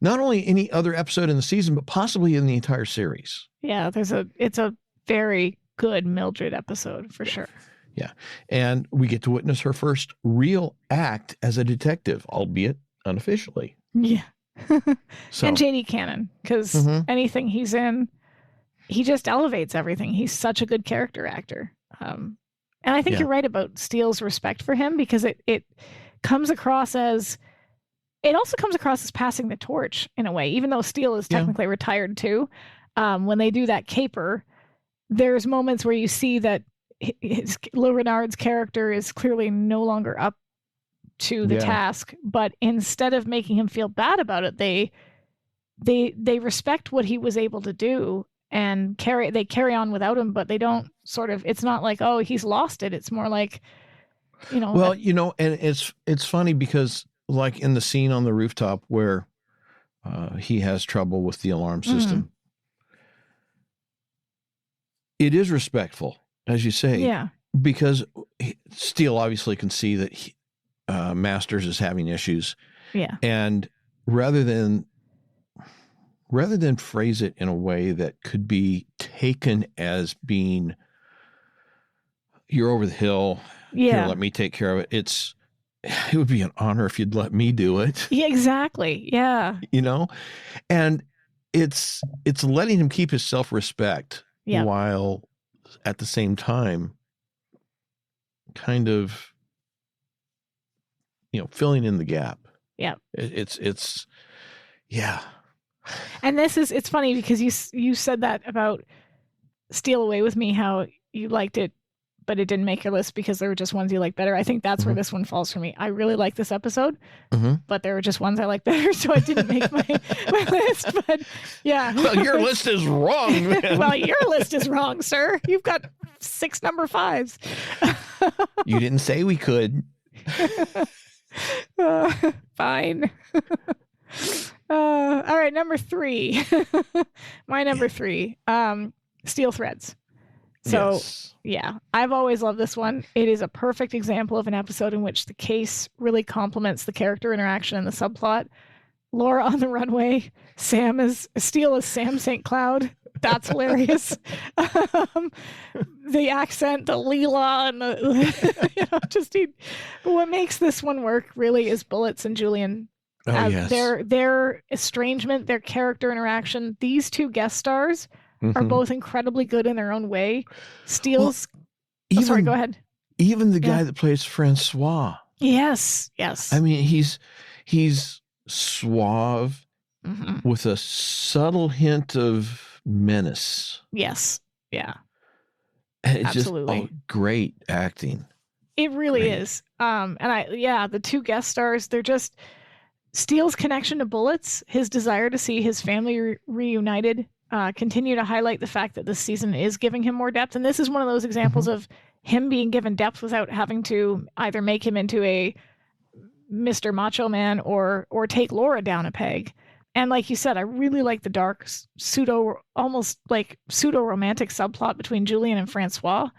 not only any other episode in the season, but possibly in the entire series. Yeah, it's a very good Mildred episode for sure. Yeah. And we get to witness her first real act as a detective, albeit unofficially. Yeah. So, and JD Cannon, because anything he's in, he just elevates everything. He's such a good character actor. And I think you're right about Steele's respect for him, because it comes across as passing the torch in a way, even though Steele is technically retired too. When they do that caper, there's moments where you see that Lou Renard's character is clearly no longer up to the task, but instead of making him feel bad about it, they respect what he was able to do and carry on without him, but they don't it's not like, oh, he's lost it. It's more like, well, and it's funny because like in the scene on the rooftop where he has trouble with the alarm system, it is respectful, as you say, because Steele obviously can see that Masters is having issues, and rather than phrase it in a way that could be taken as being, you're over the hill, here, let me take care of it. It would be an honor if you'd let me do it. Yeah, exactly. Yeah. And it's letting him keep his self-respect while at the same time kind of, filling in the gap. Yeah. It's And it's funny because you said that about Steal Away With Me, how you liked it, but it didn't make your list because there were just ones you like better. I think that's where this one falls for me. I really like this episode, but there were just ones I like better, so I didn't make my list. But yeah. Well, your list is wrong, man. Well, your list is wrong, sir. You've got 6 number 5s. You didn't say we could. Fine. All right, number 3. My number 3. Steel threads. So, Yes. yeah, I've always loved this one. It is a perfect example of an episode in which the case really complements the character interaction and the subplot. Laura on the runway, Steele is Sam St. Cloud. That's hilarious. The accent, the Leela, and what makes this one work really is Bullets and Julian. Oh, yes. Their estrangement, their character interaction. These 2 guest stars are both incredibly good in their own way. Steele's... Well, sorry, go ahead. Even the guy that plays Francois. Yes. I mean, he's suave with a subtle hint of menace. Yes. Yeah. It's Absolutely. just great acting. It really is. And the 2 guest stars, they're just... Steele's connection to Bullets, his desire to see his family reunited, continue to highlight the fact that this season is giving him more depth. And this is one of those examples of him being given depth without having to either make him into a Mr. Macho Man or take Laura down a peg. And like you said, I really like the dark, almost like pseudo-romantic subplot between Julian and Francois.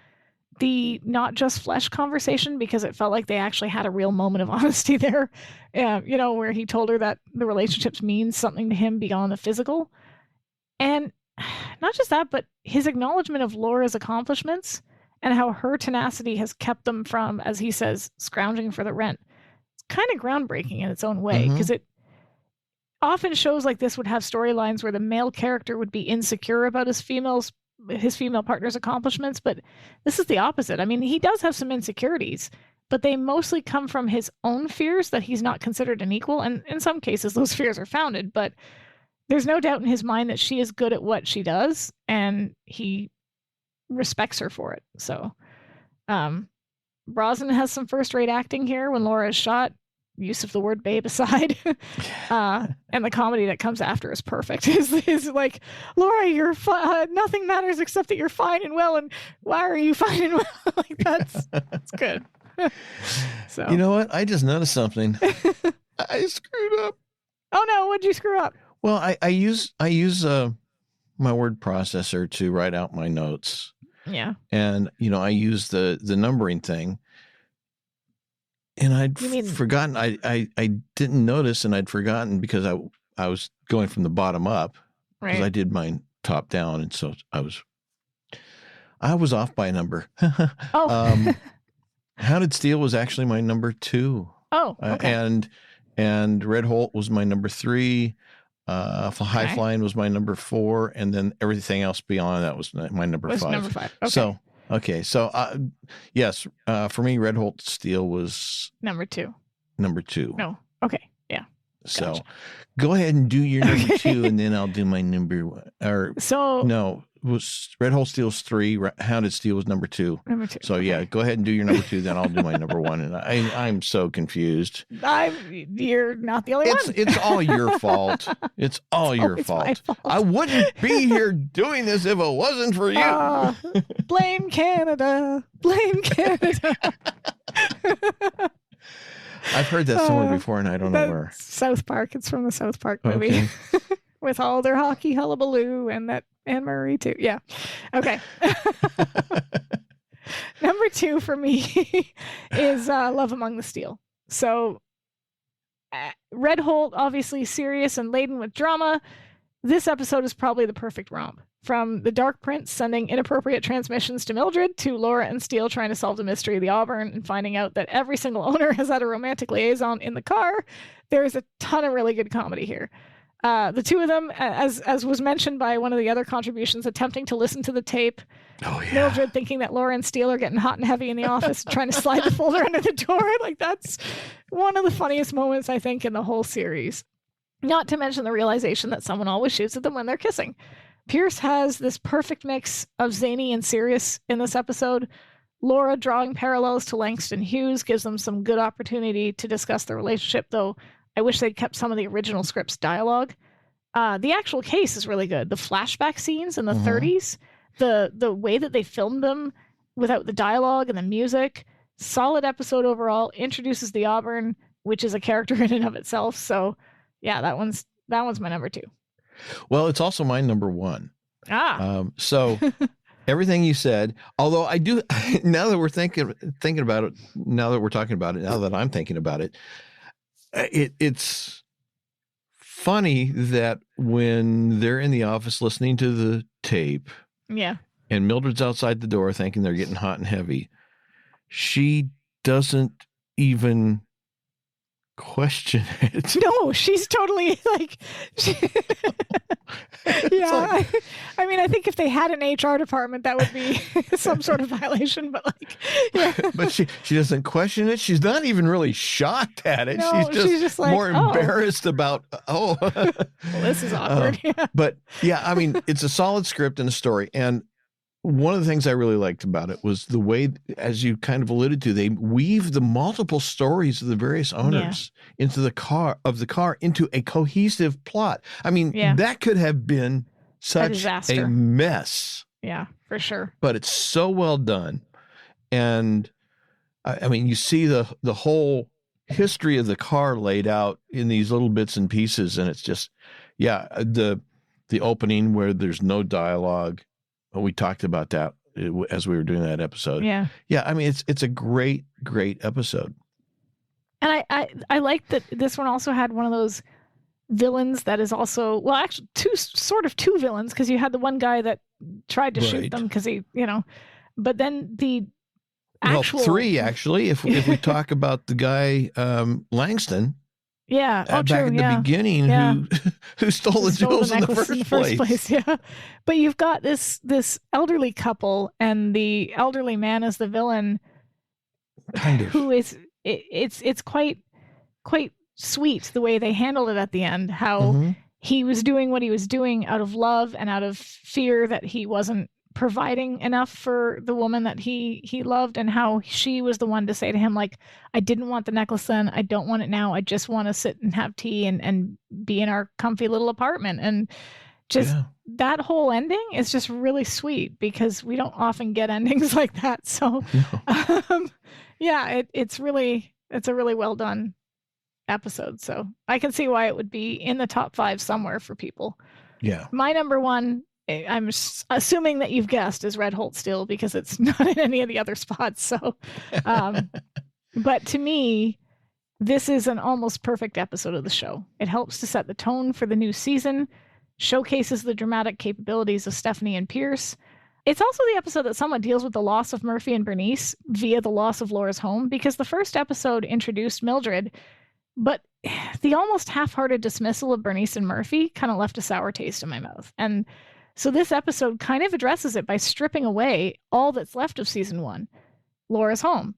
The not just flesh conversation, because it felt like they actually had a real moment of honesty there, where he told her that the relationships means something to him beyond the physical. And not just that, but his acknowledgement of Laura's accomplishments and how her tenacity has kept them from, as he says, scrounging for the rent. It's kind of groundbreaking in its own way, because it often shows like this would have storylines where the male character would be insecure about his female partner's accomplishments, but this is the opposite. I mean, he does have some insecurities, but they mostly come from his own fears that he's not considered an equal, and in some cases those fears are founded, but there's no doubt in his mind that she is good at what she does, and he respects her for it. So Brosnan has some first-rate acting here when Laura is shot, use of the word babe aside, and the comedy that comes after is perfect. Is like, Laura, you're nothing matters except that you're fine and well, and why are you fine and well? Like that's good. So you know what? I just noticed something. I screwed up. Oh no, what'd you screw up? Well, I use my word processor to write out my notes. Yeah. And I use the numbering thing. And I'd forgotten. I didn't notice, and I'd forgotten because I was going from the bottom up, because I did mine top down, and so I was off by a number. Oh. Hounded Steel was actually my number 2. Oh, okay. And Red Holt was my number 3. High Flying was my number 4, and then everything else beyond that was my number 5. Number 5. Okay. So yes, for me, Red Holt Steel was number 2. Number 2. No. Okay. Yeah. So Gotcha. go ahead and do your number 2, and then I'll do my number 1. No, it was Red Holt Steel's 3. Hounded Steel was number 2. Number 2. So yeah, go ahead and do your number 2, then I'll do my number 1. And I'm so confused. You're not the only one. It's all your fault. It's all your fault. My fault. I wouldn't be here doing this if it wasn't for you. Blame Canada. Blame Canada. I've heard that somewhere before, and I don't know where. South Park. It's from the South Park movie. Okay. With all their hockey hullabaloo and that Anne Marie too. Yeah. Okay. Number 2 for me is Love Among the Steel. So Red Holt, obviously serious and laden with drama. This episode is probably the perfect romp. From the Dark Prince sending inappropriate transmissions to Mildred, to Laura and Steele trying to solve the mystery of the Auburn and finding out that every single owner has had a romantic liaison in the car, there's a ton of really good comedy here. The 2 of them, as was mentioned by one of the other contributions, attempting to listen to the tape. Oh, yeah. Mildred thinking that Laura and Steele are getting hot and heavy in the office, trying to slide the folder under the door. Like, that's one of the funniest moments, I think, in the whole series. Not to mention the realization that someone always shoots at them when they're kissing. Pierce has this perfect mix of zany and serious in this episode. Laura drawing parallels to Langston Hughes gives them some good opportunity to discuss the relationship, though I wish they'd kept some of the original script's dialogue. The actual case is really good. The flashback scenes in the 30s, the way that they filmed them without the dialogue and the music. Solid episode overall. Introduces the Auburn, which is a character in and of itself. So yeah, that one's my number 2. Well, it's also my number 1. So everything you said, although I do, now that we're thinking about it, now that we're talking about it, now that I'm thinking about it, it's funny that when they're in the office listening to the tape, yeah, and Mildred's outside the door thinking they're getting hot and heavy, she doesn't even question it. No, she's totally like, yeah. I mean, I think if they had an HR department, that would be some sort of violation. But like, yeah. But she doesn't question it. She's not even really shocked at it. No, she's just like, more embarrassed about. Well, this is awkward. Yeah. But yeah, I mean, it's a solid script and a story, and one of the things I really liked about it was the way, as you kind of alluded to, they weave the multiple stories of the various owners into the car into a cohesive plot. I mean, that could have been such a mess. Yeah, for sure. But it's so well done. And I mean, you see the whole history of the car laid out in these little bits and pieces. And it's just, the opening where there's no dialogue. We talked about that as we were doing that episode. Yeah. I mean, it's a great episode. And I like that this one also had one of those villains that is also, well, actually two villains, because you had the one guy that tried to shoot them because he, but then the actual 3 actually. If we talk about the guy Langston. Yeah. Back in the beginning, who stole the jewels in the first place. Yeah. But you've got this elderly couple, and the elderly man is the villain. Kind of. Who is it's quite sweet the way they handled it at the end. How he was doing what he was doing out of love and out of fear that he wasn't providing enough for the woman that he loved, and how she was the one to say to him, like, I didn't want the necklace then, I don't want it now, I just want to sit and have tea and be in our comfy little apartment. And just that whole ending is just really sweet, because we don't often get endings like that. So it's a really well done episode. So I can see why it would be in the top 5 somewhere for people. My number 1, I'm assuming that you've guessed, is Red Holt still, because it's not in any of the other spots. So, but to me, this is an almost perfect episode of the show. It helps to set the tone for the new season, showcases the dramatic capabilities of Stephanie and Pierce. It's also the episode that somewhat deals with the loss of Murphy and Bernice via the loss of Laura's home, because the first episode introduced Mildred, but the almost half-hearted dismissal of Bernice and Murphy kind of left a sour taste in my mouth. And so this episode kind of addresses it by stripping away all that's left of season 1, Laura's home.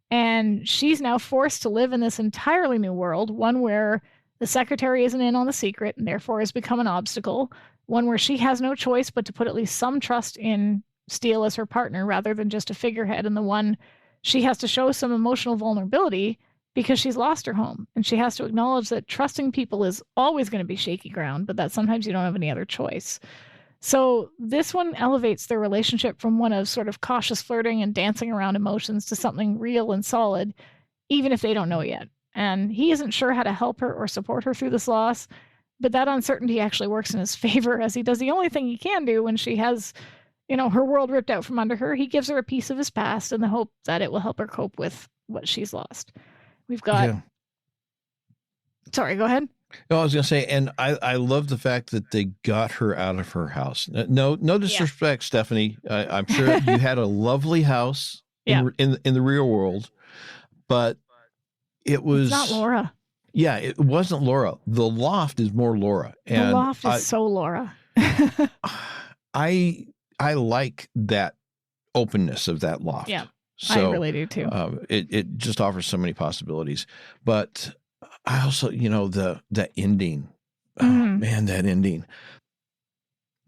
And she's now forced to live in this entirely new world, one where the secretary isn't in on the secret and therefore has become an obstacle, one where she has no choice but to put at least some trust in Steele as her partner rather than just a figurehead, and the one she has to show some emotional vulnerability because she's lost her home. And she has to acknowledge that trusting people is always going to be shaky ground, but that sometimes you don't have any other choice. So this one elevates their relationship from one of sort of cautious flirting and dancing around emotions to something real and solid, even if they don't know yet. And he isn't sure how to help her or support her through this loss, but that uncertainty actually works in his favor, as he does the only thing he can do when she has, her world ripped out from under her. He gives her a piece of his past in the hope that it will help her cope with what she's lost. We've got... Sorry, go ahead. No, I was going to say, and I love the fact that they got her out of her house. No disrespect, Stephanie. I'm sure you had a lovely house in the real world, but it's not Laura. Yeah, it wasn't Laura. The loft is more Laura. And the loft is so Laura. I like that openness of that loft. Yeah, so, I really do too. It just offers so many possibilities. But I also, that ending. Oh, man, that ending.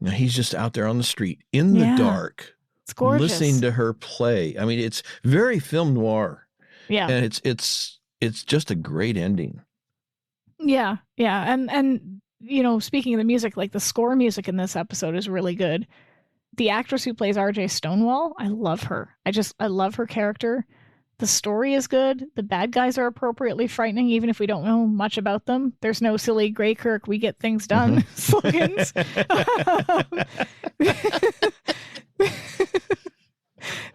He's just out there on the street in the dark. It's gorgeous. Listening to her play. I mean, it's very film noir. Yeah. And it's just a great ending. Yeah. Yeah. And speaking of the music, like the score music in this episode is really good. the actress who plays RJ Stonewall, I love her. I love her character. The story is good. The bad guys are appropriately frightening, even if we don't know much about them. There's no silly Grey Kirk, we get things done slogans.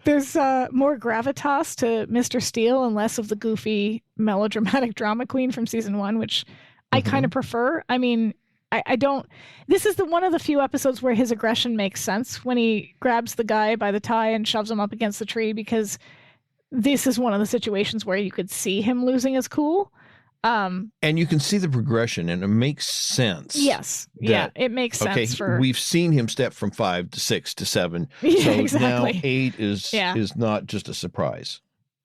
There's more gravitas to Mr. Steele and less of the goofy melodramatic drama queen from season 1, which I kind of prefer. I mean, I don't. This is one of the few episodes where his aggression makes sense when he grabs the guy by the tie and shoves him up against the tree, because this is one of the situations where you could see him losing his cool. And you can see the progression, and it makes sense. Yes. Yeah, it makes sense. Okay, we've seen him step from 5 to 6 to 7. Yeah, so exactly. Now 8 is not just a surprise.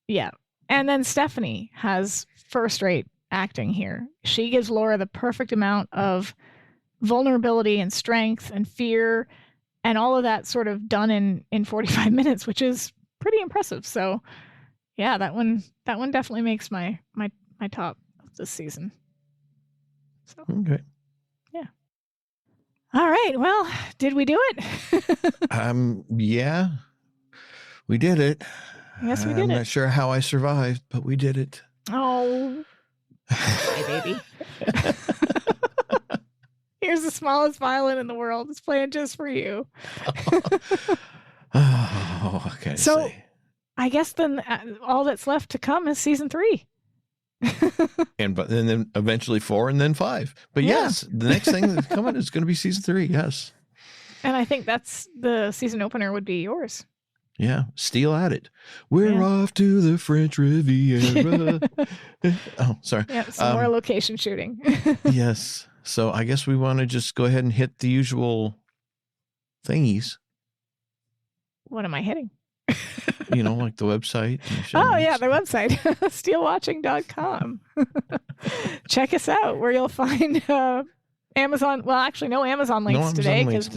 Yeah. And then Stephanie has first-rate acting here. She gives Laura the perfect amount of vulnerability and strength and fear and all of that sort of done in 45 minutes, which is pretty impressive. So yeah, that one definitely makes my top of this season. So okay. Yeah. All right. Well, did we do it? Yeah. We did it. Yes, we did I'm it. not sure how I survived, but we did it. Oh. Hi, baby. Here's the smallest violin in the world. It's playing just for you. Okay. So I guess then all that's left to come is season 3. and then eventually 4 and then 5. But yes, the next thing that's coming is going to be season 3. Yes. And I think that's the season opener would be yours. Yeah. Steele at it. We're off to the French Riviera. Oh, sorry. Yeah. Some more location shooting. Yes. So I guess we want to just go ahead and hit the usual thingies. What am I hitting? Like the website. Oh, yeah, the website, steelewatching.com. Check us out where you'll find Amazon. Well, actually, no Amazon links today because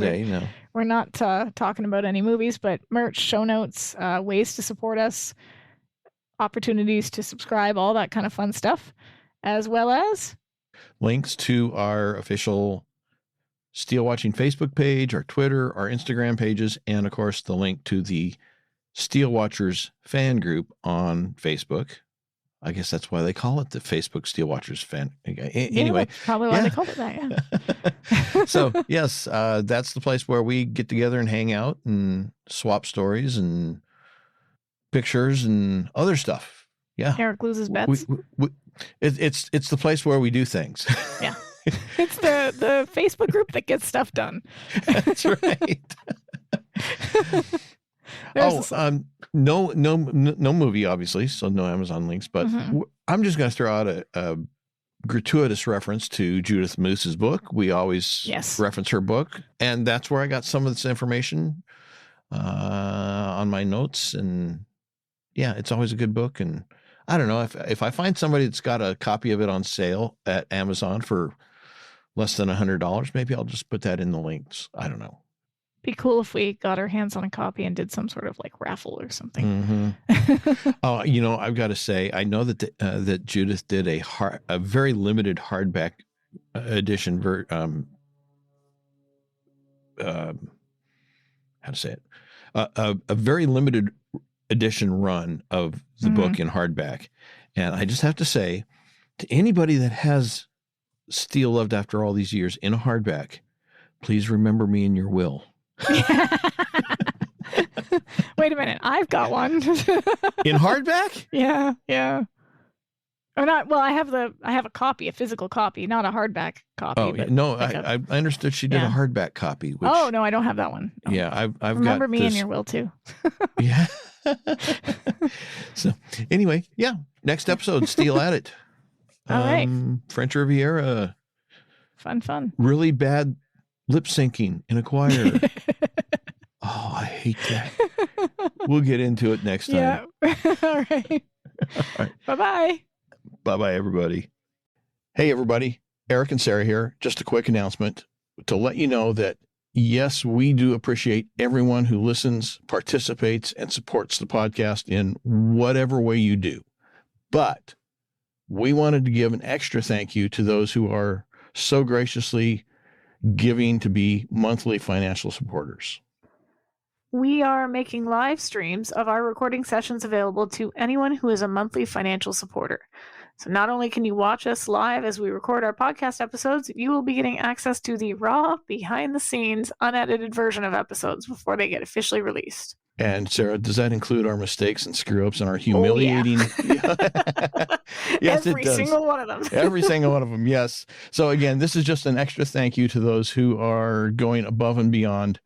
we're not talking about any movies, but merch, show notes, ways to support us, opportunities to subscribe, all that kind of fun stuff, as well as links to our official Steel Watching Facebook page, our Twitter, our Instagram pages, and of course the link to the Steel Watchers fan group on Facebook. I guess that's why they call it the Facebook Steel Watchers fan. Anyway, that's probably why they called it that. Yeah. So yes, that's the place where we get together and hang out and swap stories and pictures and other stuff. Yeah, Eric loses bets. It's the place where we do things. Yeah. It's the Facebook group that gets stuff done. That's right. No movie, obviously, so no Amazon links, but I'm just going to throw out a gratuitous reference to Judith Moose's book. We always reference her book, and that's where I got some of this information on my notes. And yeah, it's always a good book. And I don't know if I find somebody that's got a copy of it on sale at Amazon for less than $100, maybe I'll just put that in the links. I don't know. Be cool if we got our hands on a copy and did some sort of like raffle or something. Oh, I've got to say, I know that that Judith did a very limited hardback edition. How to say it? A very limited edition run of the book in hardback, and I just have to say, to anybody that has Steel Loved After All These Years in a hardback, please remember me in your will. Wait a minute, I've got one. In hardback? Yeah. Or not. Well, I have a copy, a physical copy, not a hardback copy. Oh, no, I understood she did a hardback copy. Which, oh no, I don't have that one. No. Yeah, I've remember got me in your will too. Yeah. So anyway, yeah, next episode, Steel at it. All right. French Riviera. Fun. Really bad lip syncing in a choir. Oh, I hate that. We'll get into it next time. Yeah. All right. Bye-bye. Bye-bye, everybody. Hey, everybody. Eric and Sarah here. Just a quick announcement to let you know that, yes, we do appreciate everyone who listens, participates, and supports the podcast in whatever way you do. But we wanted to give an extra thank you to those who are so graciously giving to be monthly financial supporters. we are making live streams of our recording sessions available to anyone who is a monthly financial supporter. So not only can you watch us live as we record our podcast episodes, you will be getting access to the raw, behind-the-scenes, unedited version of episodes before they get officially released. And Sarah, does that include our mistakes and screw-ups and our humiliating? Oh, yeah. Yes, Every it does. single one of them. Every single one of them, yes. So again, this is just an extra thank you to those who are going above and beyond.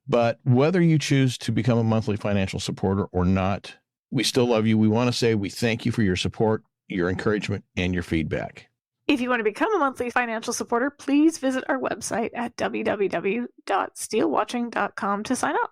But whether you choose to become a monthly financial supporter or not, we still love you. We want to say we thank you for your support, your encouragement, and your feedback. If you want to become a monthly financial supporter, please visit our website at www.steelwatching.com to sign up.